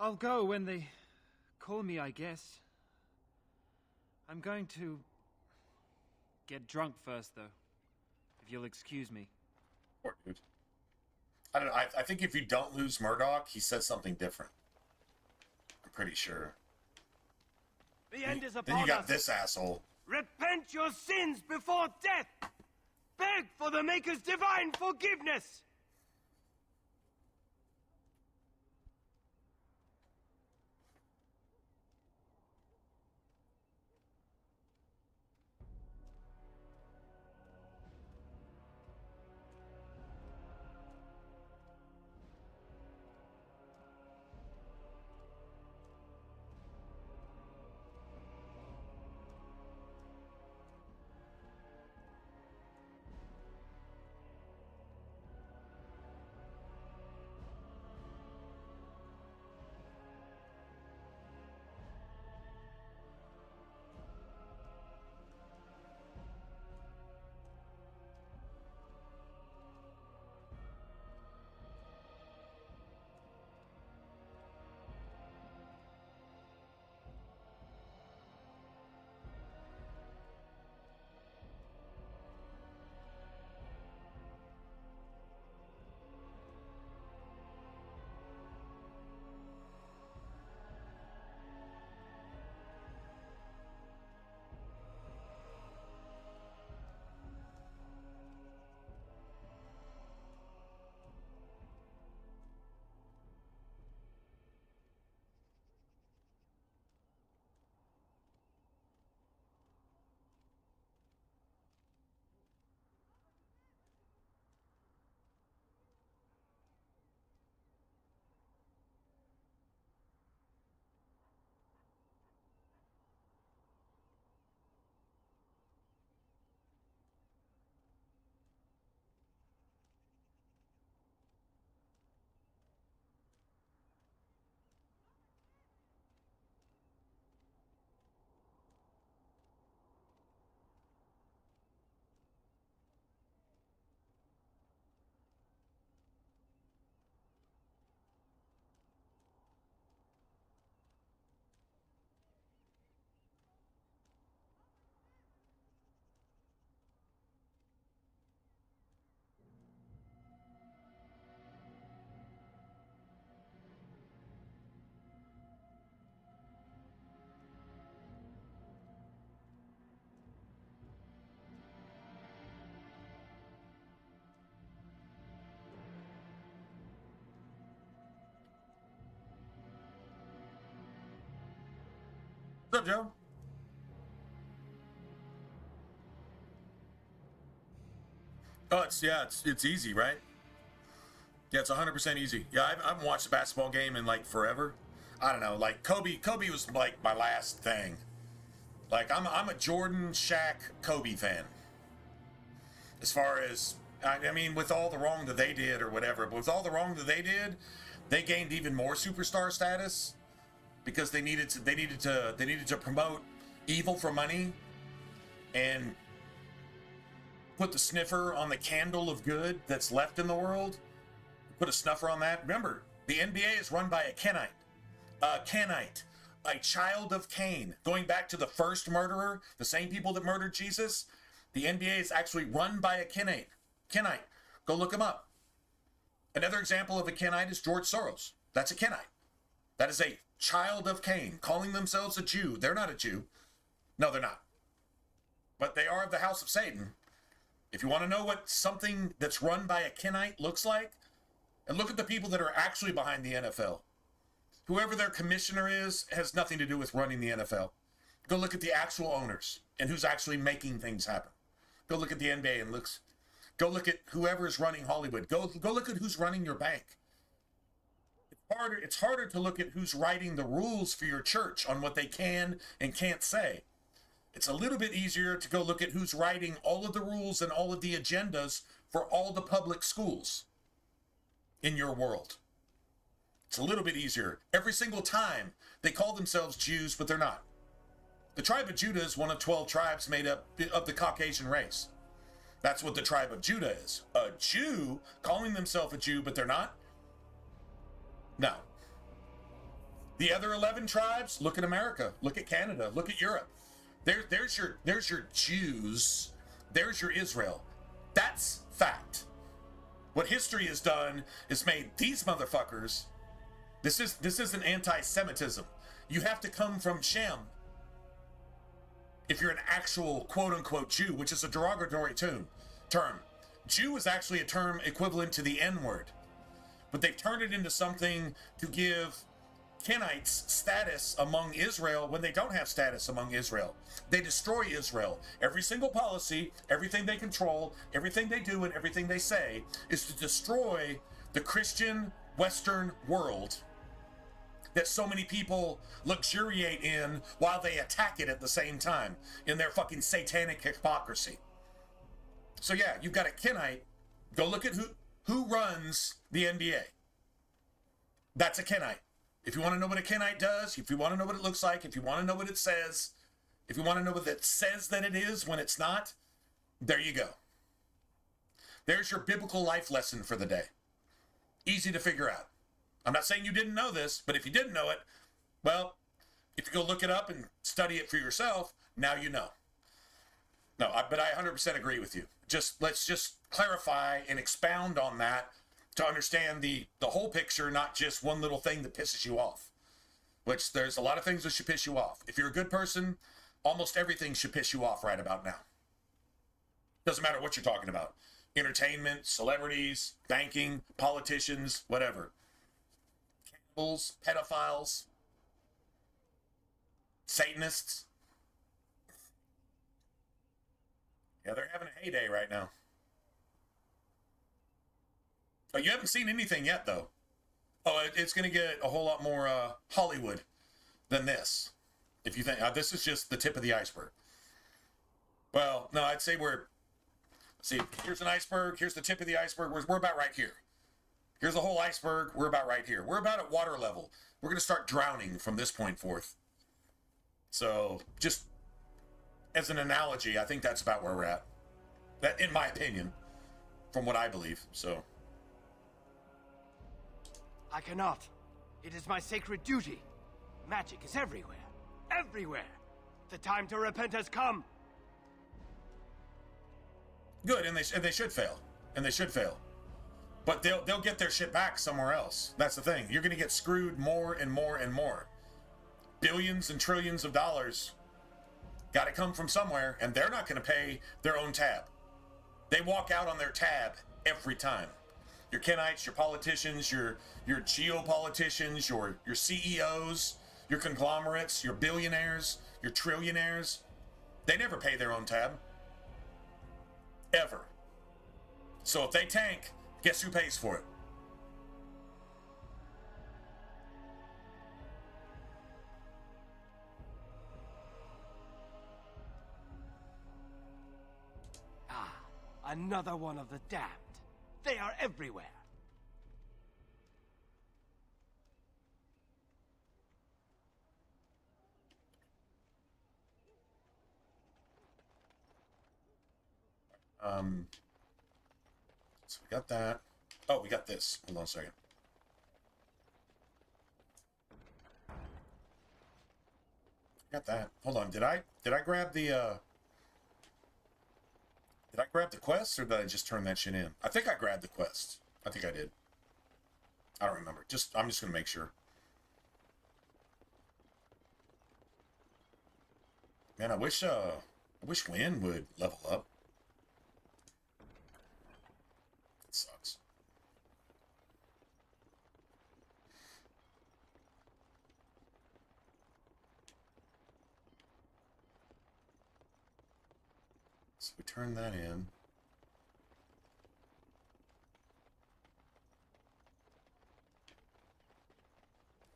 I'll go when they call me, I guess. I'm going to get drunk first, though, if you'll excuse me. Poor dude. I don't know. I think if you don't lose Murdoch, he says something different. I'm pretty sure. The end is upon us. Then you got this asshole. Repent your sins before death! Beg for the Maker's divine forgiveness! What's up, Joe? Oh, it's easy, right? Yeah, it's 100% easy. Yeah, I haven't watched a basketball game in like forever. I don't know, like Kobe was like my last thing. Like I'm a Jordan, Shaq, Kobe fan. As far as I mean, with all the wrong that they did or whatever, but with all the wrong that they did, they gained even more superstar status because they needed to promote evil for money and put the sniffer on the candle of good that's left in the world. Put a snuffer on that. Remember, the NBA is run by a Kenite. A Kenite. A child of Cain. Going back to the first murderer, the same people that murdered Jesus, the NBA is actually run by a Kenite. Kenite. Go look him up. Another example of a Kenite is George Soros. That's a Kenite. That is a child of Cain, calling themselves a Jew. They're not a Jew. No, they're not. But they are of the house of Satan. If you want to know what something that's run by a Kenite looks like, and look at the people that are actually behind the NFL. Whoever their commissioner is has nothing to do with running the NFL. Go look at the actual owners and who's actually making things happen. Go look at the NBA and go look at whoever is running Hollywood. Go look at who's running your bank. It's harder to look at who's writing the rules for your church on what they can and can't say. It's a little bit easier to go look at who's writing all of the rules and all of the agendas for all the public schools in your world. It's a little bit easier. Every single time they call themselves Jews, but they're not. The tribe of Judah is one of 12 tribes made up of the Caucasian race. That's what the tribe of Judah is. A Jew calling themselves a Jew, but they're not? No. The other 11 tribes, look at America, look at Canada, look at Europe. There's your Jews, there's your Israel. That's fact. What history has done is made these motherfuckers, this isn't anti-Semitism. You have to come from Shem if you're an actual quote-unquote Jew, which is a derogatory term. Jew is actually a term equivalent to the N-word, but they've turned it into something to give Kenites status among Israel when they don't have status among Israel. They destroy Israel. Every single policy, everything they control, everything they do, and everything they say is to destroy the Christian Western world that so many people luxuriate in while they attack it at the same time in their fucking satanic hypocrisy. So yeah, you've got a Kenite. Go look at who runs the NBA. That's a Kenite. If you want to know what a Kenite does, if you want to know what it looks like, if you want to know what it says, if you want to know what it says that it is when it's not, there you go. There's your biblical life lesson for the day. Easy to figure out. I'm not saying you didn't know this, but if you didn't know it, well, if you go look it up and study it for yourself, now you know. No, but I 100% agree with you. Let's just clarify and expound on that to understand the whole picture, not just one little thing that pisses you off. Which there's a lot of things that should piss you off. If you're a good person, almost everything should piss you off right about now. Doesn't matter what you're talking about. Entertainment, celebrities, banking, politicians, whatever. Cannibals, pedophiles, Satanists. Yeah, they're having a heyday right now. Oh, you haven't seen anything yet, though. Oh, it's going to get a whole lot more Hollywood than this. If you think this is just the tip of the iceberg. Well, no, I'd say see, here's an iceberg. Here's the tip of the iceberg. We're about right here. Here's the whole iceberg. We're about right here. We're about at water level. We're going to start drowning from this point forth. So, just as an analogy, I think that's about where we're at. That, in my opinion, from what I believe. So. I cannot. It is my sacred duty. Magic is everywhere. Everywhere. The time to repent has come. Good, and they should fail. And they should fail. But they'll get their shit back somewhere else. That's the thing. You're going to get screwed more and more and more. Billions and trillions of dollars got to come from somewhere, and they're not going to pay their own tab. They walk out on their tab every time. Your Kenites, your politicians, your geopoliticians, your CEOs, your conglomerates, your billionaires, your trillionaires, they never pay their own tab. Ever. So if they tank, guess who pays for it? Ah, another one of the damned. They are everywhere. So we got that. Oh, we got this. Hold on a second. Got that. Hold on. Did I grab the did I grab the quest or did I just turn that shit in? I think I grabbed the quest. I think I did. I don't remember. I'm just gonna make sure. Man, I wish Wynn would level up. It sucks. So we turn that in.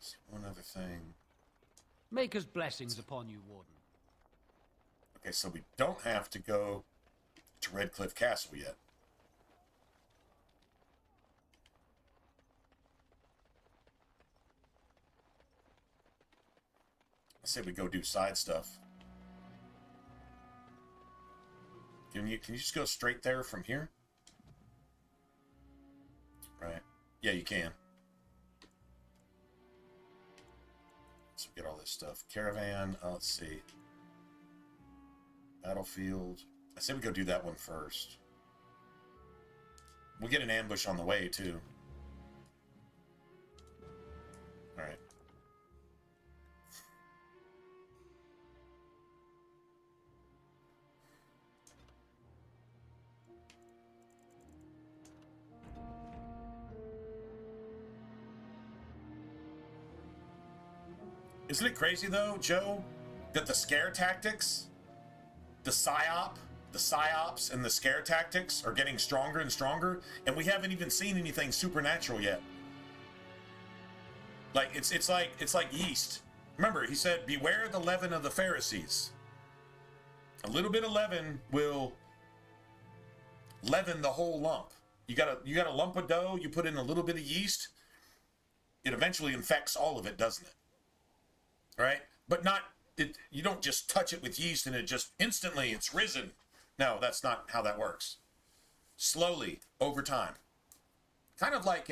So one other thing. Maker's blessings upon you, Warden. Okay, so we don't have to go to Redcliffe Castle yet. I say we go do side stuff. Can you just go straight there from here? Right. Yeah, you can. So we get all this stuff. Caravan, let's see. Battlefield. I say we go do that one first. We'll get an ambush on the way, too. Alright. Isn't it crazy, though, Joe, that the scare tactics, the psyops, and the scare tactics are getting stronger and stronger, and we haven't even seen anything supernatural yet. Like it's like yeast. Remember, he said, "Beware the leaven of the Pharisees." A little bit of leaven will leaven the whole lump. You got a lump of dough. You put in a little bit of yeast. It eventually infects all of it, doesn't it? Right? But not. You don't just touch it with yeast and it just instantly it's risen. No, that's not how that works. Slowly, over time. Kind of like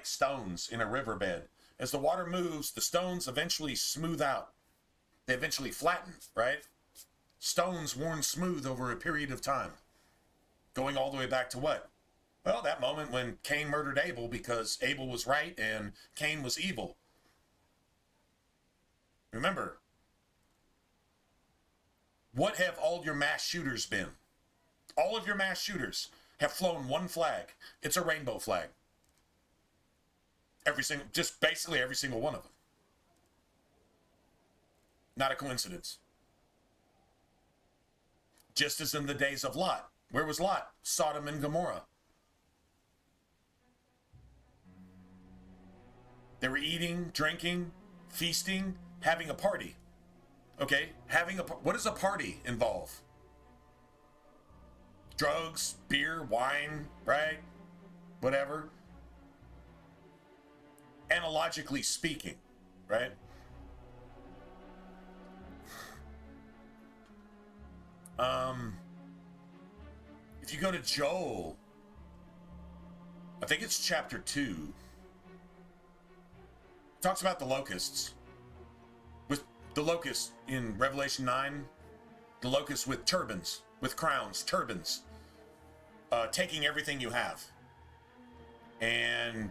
stones in a riverbed. As the water moves, the stones eventually smooth out. They eventually flatten, right? Stones worn smooth over a period of time. Going all the way back to what? Well, that moment when Cain murdered Abel because Abel was right and Cain was evil. Remember, what have all your mass shooters been? All of your mass shooters have flown one flag. It's a rainbow flag. Basically every single one of them. Not a coincidence. Just as in the days of Lot. Where was Lot? Sodom and Gomorrah. They were eating, drinking, feasting, having a party. Okay, what does a party involve? Drugs, beer, wine, right? Whatever. Analogically speaking, right? If you go to Joel, I think it's chapter 2, it talks about the locusts. With the locusts in Revelation 9, the locusts with turbans, with crowns, turbans, taking everything you have. And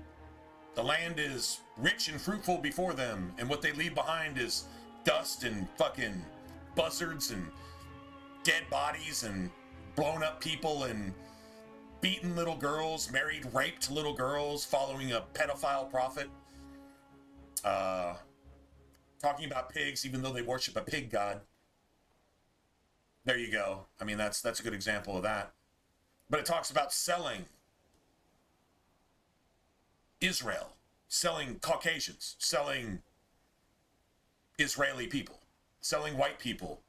the land is rich and fruitful before them, and what they leave behind is dust and fucking buzzards and dead bodies and blown up people and beaten little girls, married, raped little girls, following a pedophile prophet. talking about pigs, even though they worship a pig god. There you go. I mean, that's a good example of that. But it talks about selling Israel, selling Caucasians, selling Israeli people, selling white people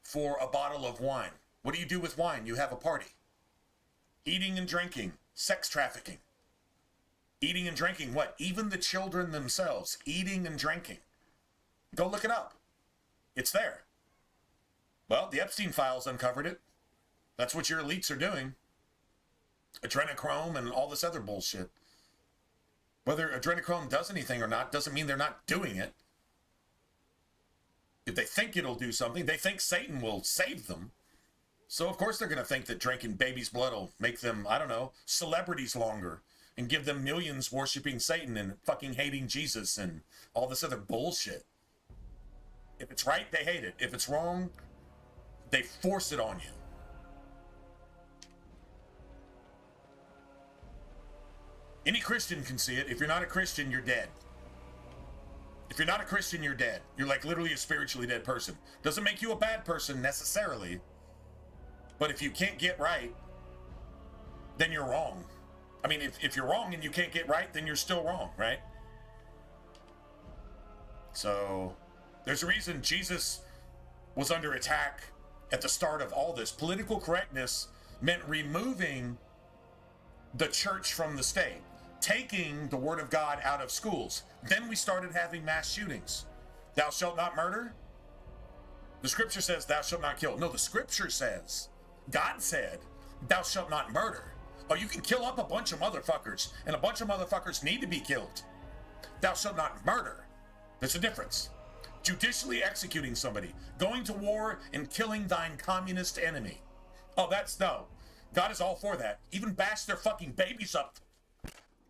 for a bottle of wine. What do you do with wine? You have a party. Eating and drinking, sex trafficking. Eating and drinking, what? Even the children themselves, eating and drinking. Go look it up. It's there. Well, the Epstein files uncovered it. That's what your elites are doing. Adrenochrome and all this other bullshit. Whether adrenochrome does anything or not doesn't mean they're not doing it. If they think it'll do something, they think Satan will save them. So of course they're going to think that drinking baby's blood will make them, I don't know, celebrities longer and give them millions worshiping Satan and fucking hating Jesus and all this other bullshit. If it's right, they hate it. If it's wrong, they force it on you. Any Christian can see it. If you're not a Christian, you're dead. If you're not a Christian, you're dead. You're like literally a spiritually dead person. Doesn't make you a bad person necessarily. But if you can't get right, then you're wrong. I mean, if you're wrong and you can't get right, then you're still wrong, right? So there's a reason Jesus was under attack at the start of all this. Political correctness meant removing the church from the state, taking the word of God out of schools. Then we started having mass shootings. Thou shalt not murder. The scripture says thou shalt not kill. No, the scripture says, God said, thou shalt not murder. Oh, you can kill up a bunch of motherfuckers, and a bunch of motherfuckers need to be killed. Thou shalt not murder. There's a difference. Judicially executing somebody, going to war and killing thine communist enemy. Oh, that's no. God is all for that. Even bash their fucking babies up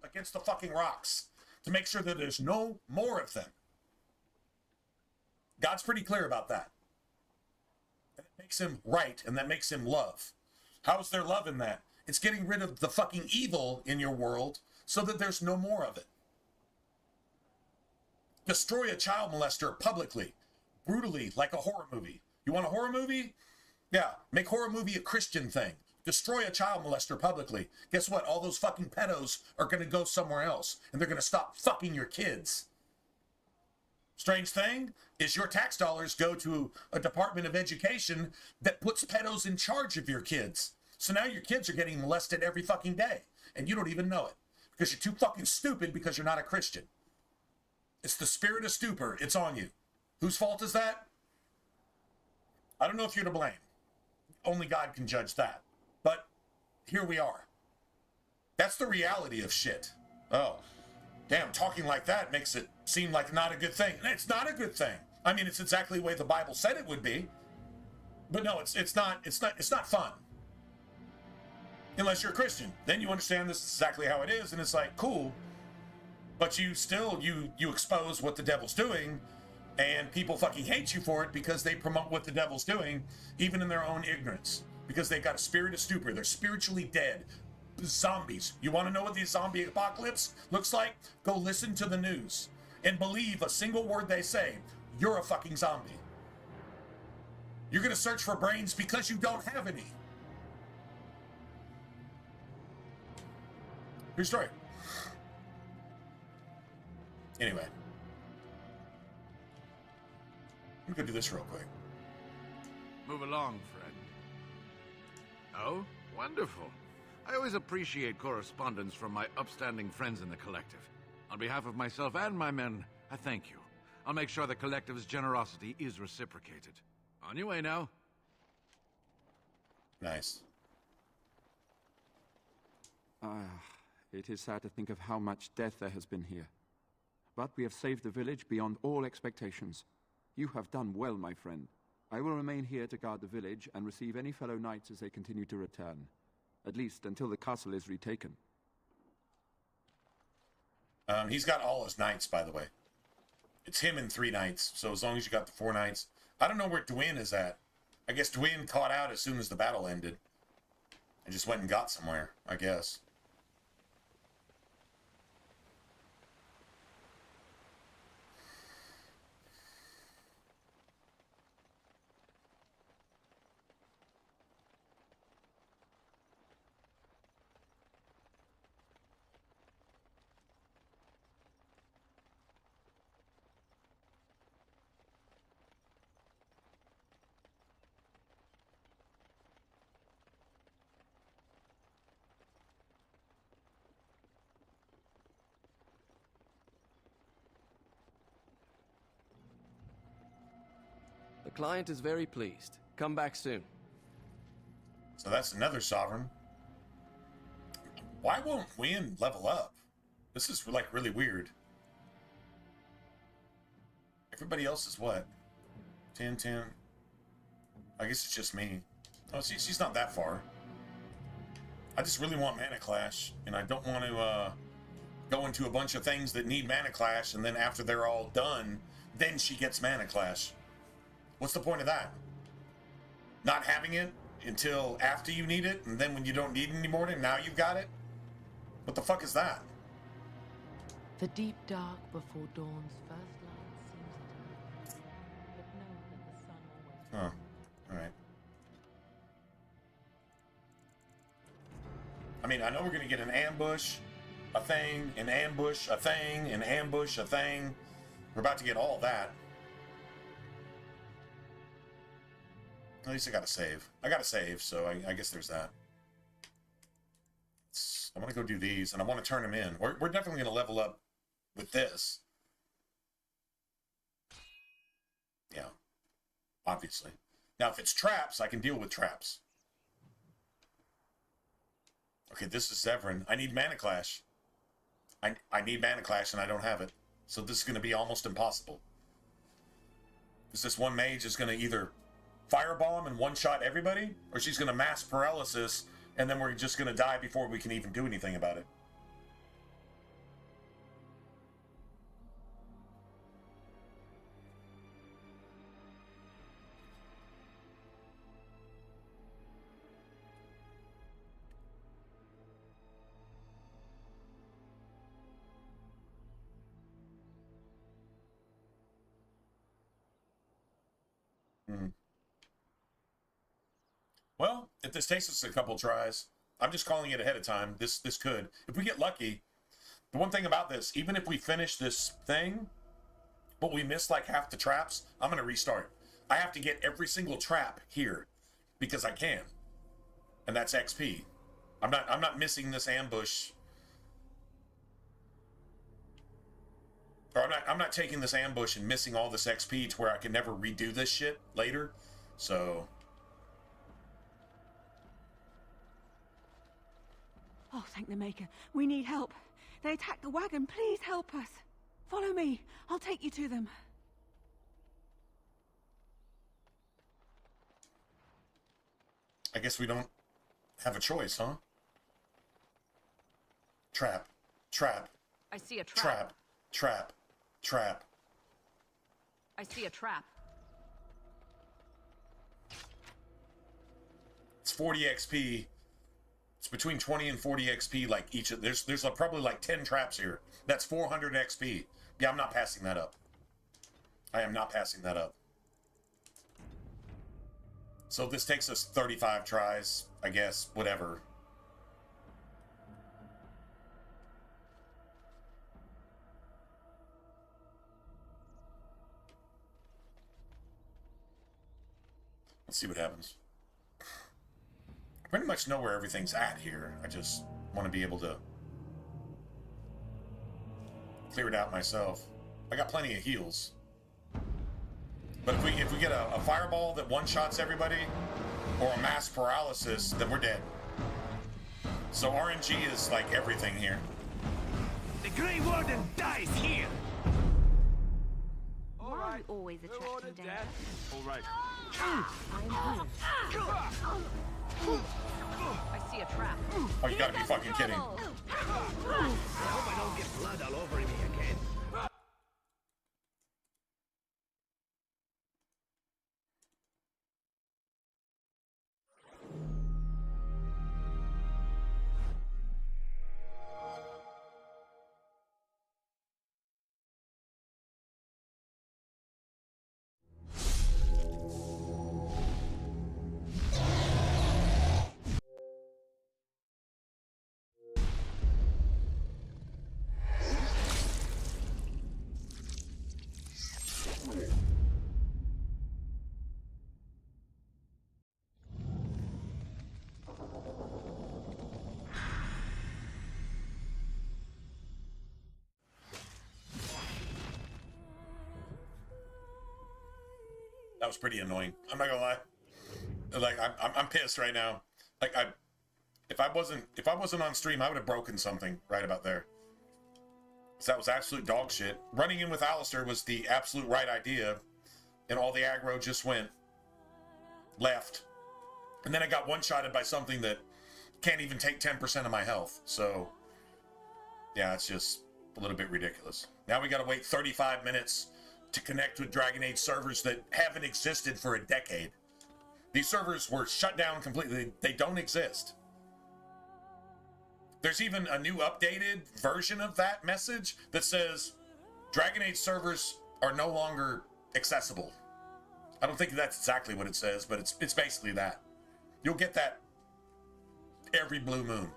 against the fucking rocks to make sure that there's no more of them. God's pretty clear about that. That makes him right, and that makes him love. How is there love in that? It's getting rid of the fucking evil in your world so that there's no more of it. Destroy a child molester publicly, brutally, like a horror movie. You want a horror movie? Yeah, make horror movie a Christian thing. Destroy a child molester publicly. Guess what? All those fucking pedos are going to go somewhere else, and they're going to stop fucking your kids. Strange thing is your tax dollars go to a Department of Education that puts pedos in charge of your kids. So now your kids are getting molested every fucking day, and you don't even know it because you're too fucking stupid because you're not a Christian. It's the spirit of stupor. It's on you. Whose fault is that? I don't know if you're to blame. Only God can judge that. But here we are. That's the reality of shit. Oh, damn, talking like that makes it seem like not a good thing. It's not a good thing. I mean, it's exactly the way the Bible said it would be. But no, it's not fun. Unless you're a Christian. Then you understand this is exactly how it is, and it's like, cool. But you still, you expose what the devil's doing, and people fucking hate you for it because they promote what the devil's doing, even in their own ignorance. Because they've got a spirit of stupor. They're spiritually dead. Zombies. You want to know what the zombie apocalypse looks like? Go listen to the news and believe a single word they say. You're a fucking zombie. You're going to search for brains because you don't have any. True story. Anyway. I'm going to do this real quick. Move along, friend. Oh, wonderful. I always appreciate correspondence from my upstanding friends in the Collective. On behalf of myself and my men, I thank you. I'll make sure the Collective's generosity is reciprocated. On your way now. Nice. It is sad to think of how much death there has been here. But we have saved the village beyond all expectations. You have done well, my friend. I will remain here to guard the village and receive any fellow knights as they continue to return. At least until the castle is retaken. He's got all his knights, by the way. It's him and 3 knights, so as long as you got the 4 knights. I don't know where Dwyn is at. I guess Dwyn caught out as soon as the battle ended. And just went and got somewhere, I guess. client is very pleased. Come back soon. So that's another sovereign. Why won't Wynn level up? This is like really weird. Everybody else is what? 10, 10. I guess it's just me. Oh, see, she's not that far. I just really want Mana Clash, and I don't want to go into a bunch of things that need Mana Clash, and then after they're all done, then she gets Mana Clash. What's the point of that? Not having it until after you need it, and then when you don't need it anymore, and now you've got it? What the fuck is that? The deep dark before dawn's first light seems eternal, but know that the sun always... Huh. Alright. I mean, I know we're going to get an ambush, a thing, an ambush, a thing, an ambush, a thing. We're about to get all that. At least I got to save. I got to save, so I guess there's that. I want to go do these, and I want to turn them in. We're definitely going to level up with this. Yeah. Obviously. Now, if it's traps, I can deal with traps. Okay, this is Zevran. I need Mana Clash. I need Mana Clash, and I don't have it. So this is going to be almost impossible. Because this one mage is going to either firebomb and one-shot everybody, or she's going to mass paralysis, and then we're just going to die before we can even do anything about it. Well, if this takes us a couple tries, I'm just calling it ahead of time. This could. If we get lucky, the one thing about this, even if we finish this thing, but we miss like half the traps, I'm going to restart. I have to get every single trap here because I can. And that's XP. I'm not missing this ambush. Or I'm not taking this ambush and missing all this XP to where I can never redo this shit later. So Oh, thank the Maker. We need help. They attacked the wagon. Please help us. Follow me. I'll take you to them. I guess we don't have a choice, huh? Trap. Trap. I see a trap. Trap. Trap. Trap. I see a trap. It's 40 XP. It's between 20 and 40 XP, like each of... There's probably like 10 traps here. That's 400 XP. Yeah, I'm not passing that up. I am not passing that up. So this takes us 35 tries, I guess. Whatever. Let's see what happens. I pretty much know where everything's at here. I just want to be able to clear it out myself. I got plenty of heals. But if we get a fireball that one-shots everybody, or a mass paralysis, then we're dead. So RNG is like everything here. The Grey Warden dies here! Why are you always attracting danger? All right. I see a trap. Oh, you gotta be fucking kidding. I hope I don't get blood all over me again. That was pretty annoying. I'm not gonna lie. Like, I'm pissed right now. Like, if I wasn't on stream, I would have broken something right about there. So that was absolute dog shit. Running in with Alistair was the absolute right idea, and all the aggro just went left. And then I got one-shotted by something that can't even take 10% of my health. So, yeah, it's just a little bit ridiculous. Now we gotta wait 35 minutes to connect with Dragon Age servers that haven't existed for a decade. These servers were shut down completely. They don't exist. There's even a new updated version of that message that says Dragon Age servers are no longer accessible. I don't think that's exactly what it says, but it's basically that. You'll get that every blue moon.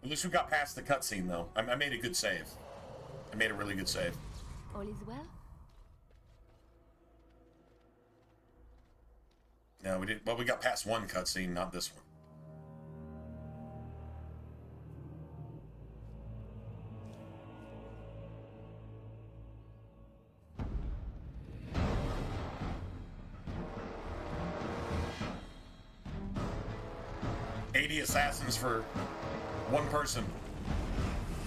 At least we got past the cutscene, though. I made a good save. I made a really good save. All is well? No, we didn't. Well, we got past one cutscene, not this one. Assassins for one person.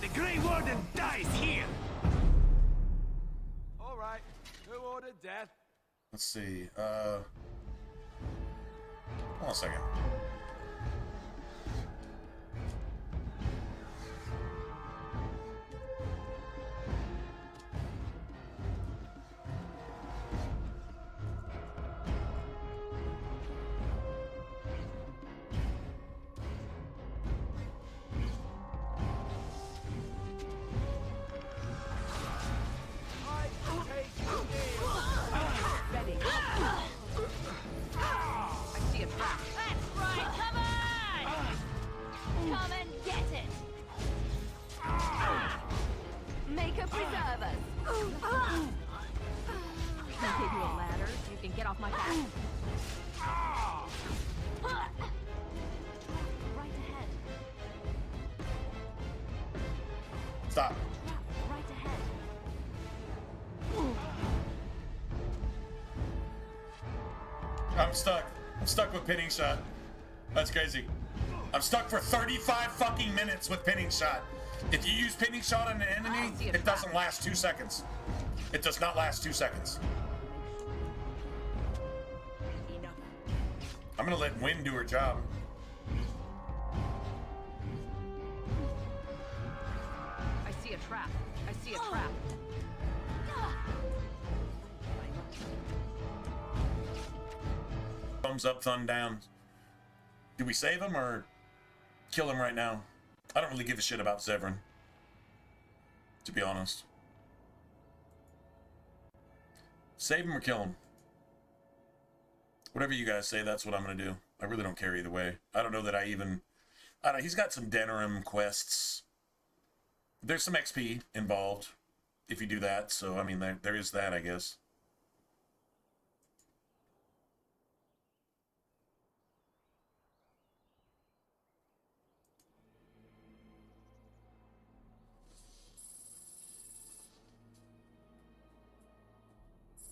The Grey Warden dies here! Alright, who ordered death? Let's see, hold on a second. Stop. Right ahead. I'm stuck. I'm stuck with pinning shot. That's crazy. I'm stuck for 35 fucking minutes with pinning shot. If you use pinning shot on an enemy, it doesn't last 2 seconds. It does not last 2 seconds. I'm gonna let Wynn do her job. I see a trap. I see a trap. Thumbs up, thumb down. Do we save him or kill him right now? I don't really give a shit about Zevran, to be honest. Save him or kill him. Whatever you guys say, that's what I'm gonna do. I really don't care either way. I don't know that I don't know, he's got some Denerim quests. There's some XP involved if you do that, so I mean there is that, I guess.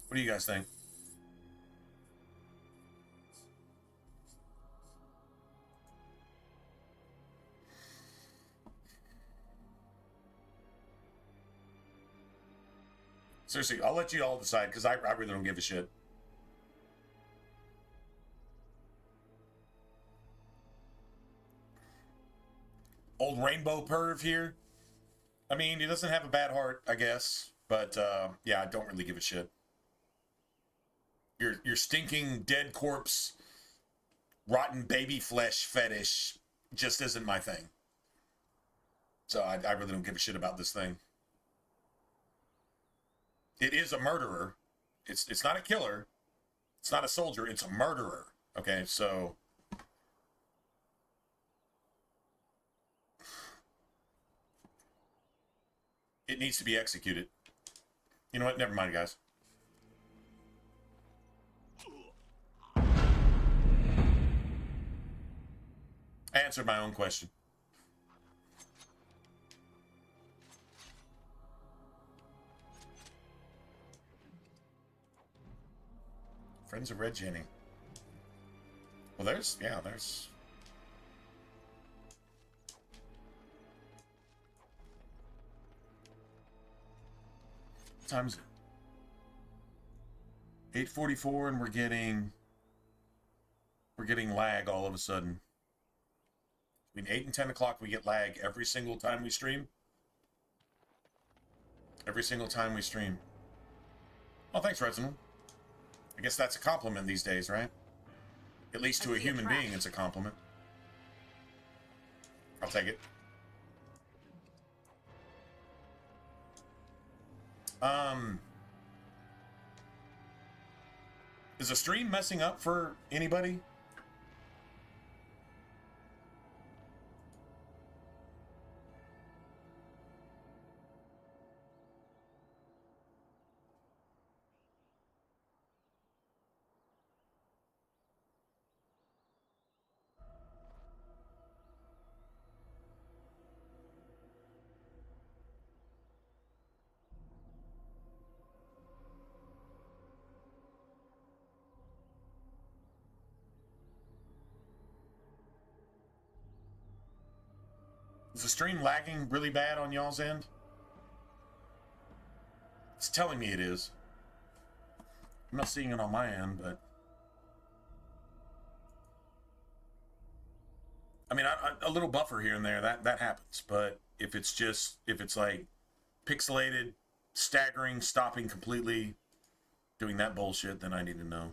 What do you guys think? Seriously, I'll let you all decide, because I really don't give a shit. Old rainbow perv here. I mean, he doesn't have a bad heart, I guess. But, yeah, I don't really give a shit. Your stinking dead corpse, rotten baby flesh fetish just isn't my thing. So I really don't give a shit about this thing. It is a murderer. It's not a killer. It's not a soldier. It's a murderer. Okay, so it needs to be executed. You know what? Never mind, guys. I answered my own question. Friends of Red Jenny. Well, there's... Yeah, there's... What time is it? 8:44, and we're getting lag all of a sudden. Between 8 and 10 o'clock, we get lag every single time we stream. Every single time we stream. Oh, thanks, Reginald. I guess that's a compliment these days, right? At least to a human being, it's a compliment. I'll take it. Is the stream messing up for anybody? Is the stream lagging really bad on y'all's end? It's telling me it is. I'm not seeing it on my end, but... I mean, a little buffer here and there, that happens. But if it's like pixelated, staggering, stopping completely, doing that bullshit, then I need to know.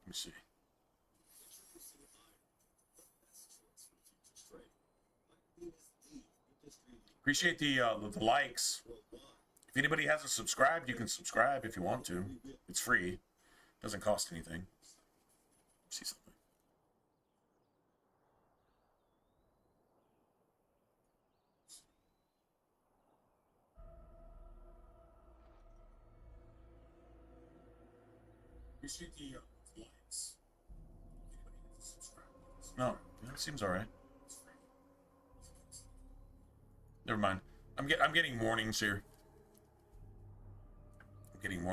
Let me see. Appreciate the likes. If anybody hasn't subscribed, you can subscribe if you want to. It's free. Doesn't cost anything. See something. Appreciate the likes. No, it seems all right. Never mind. I'm getting warnings here. I'm getting warnings.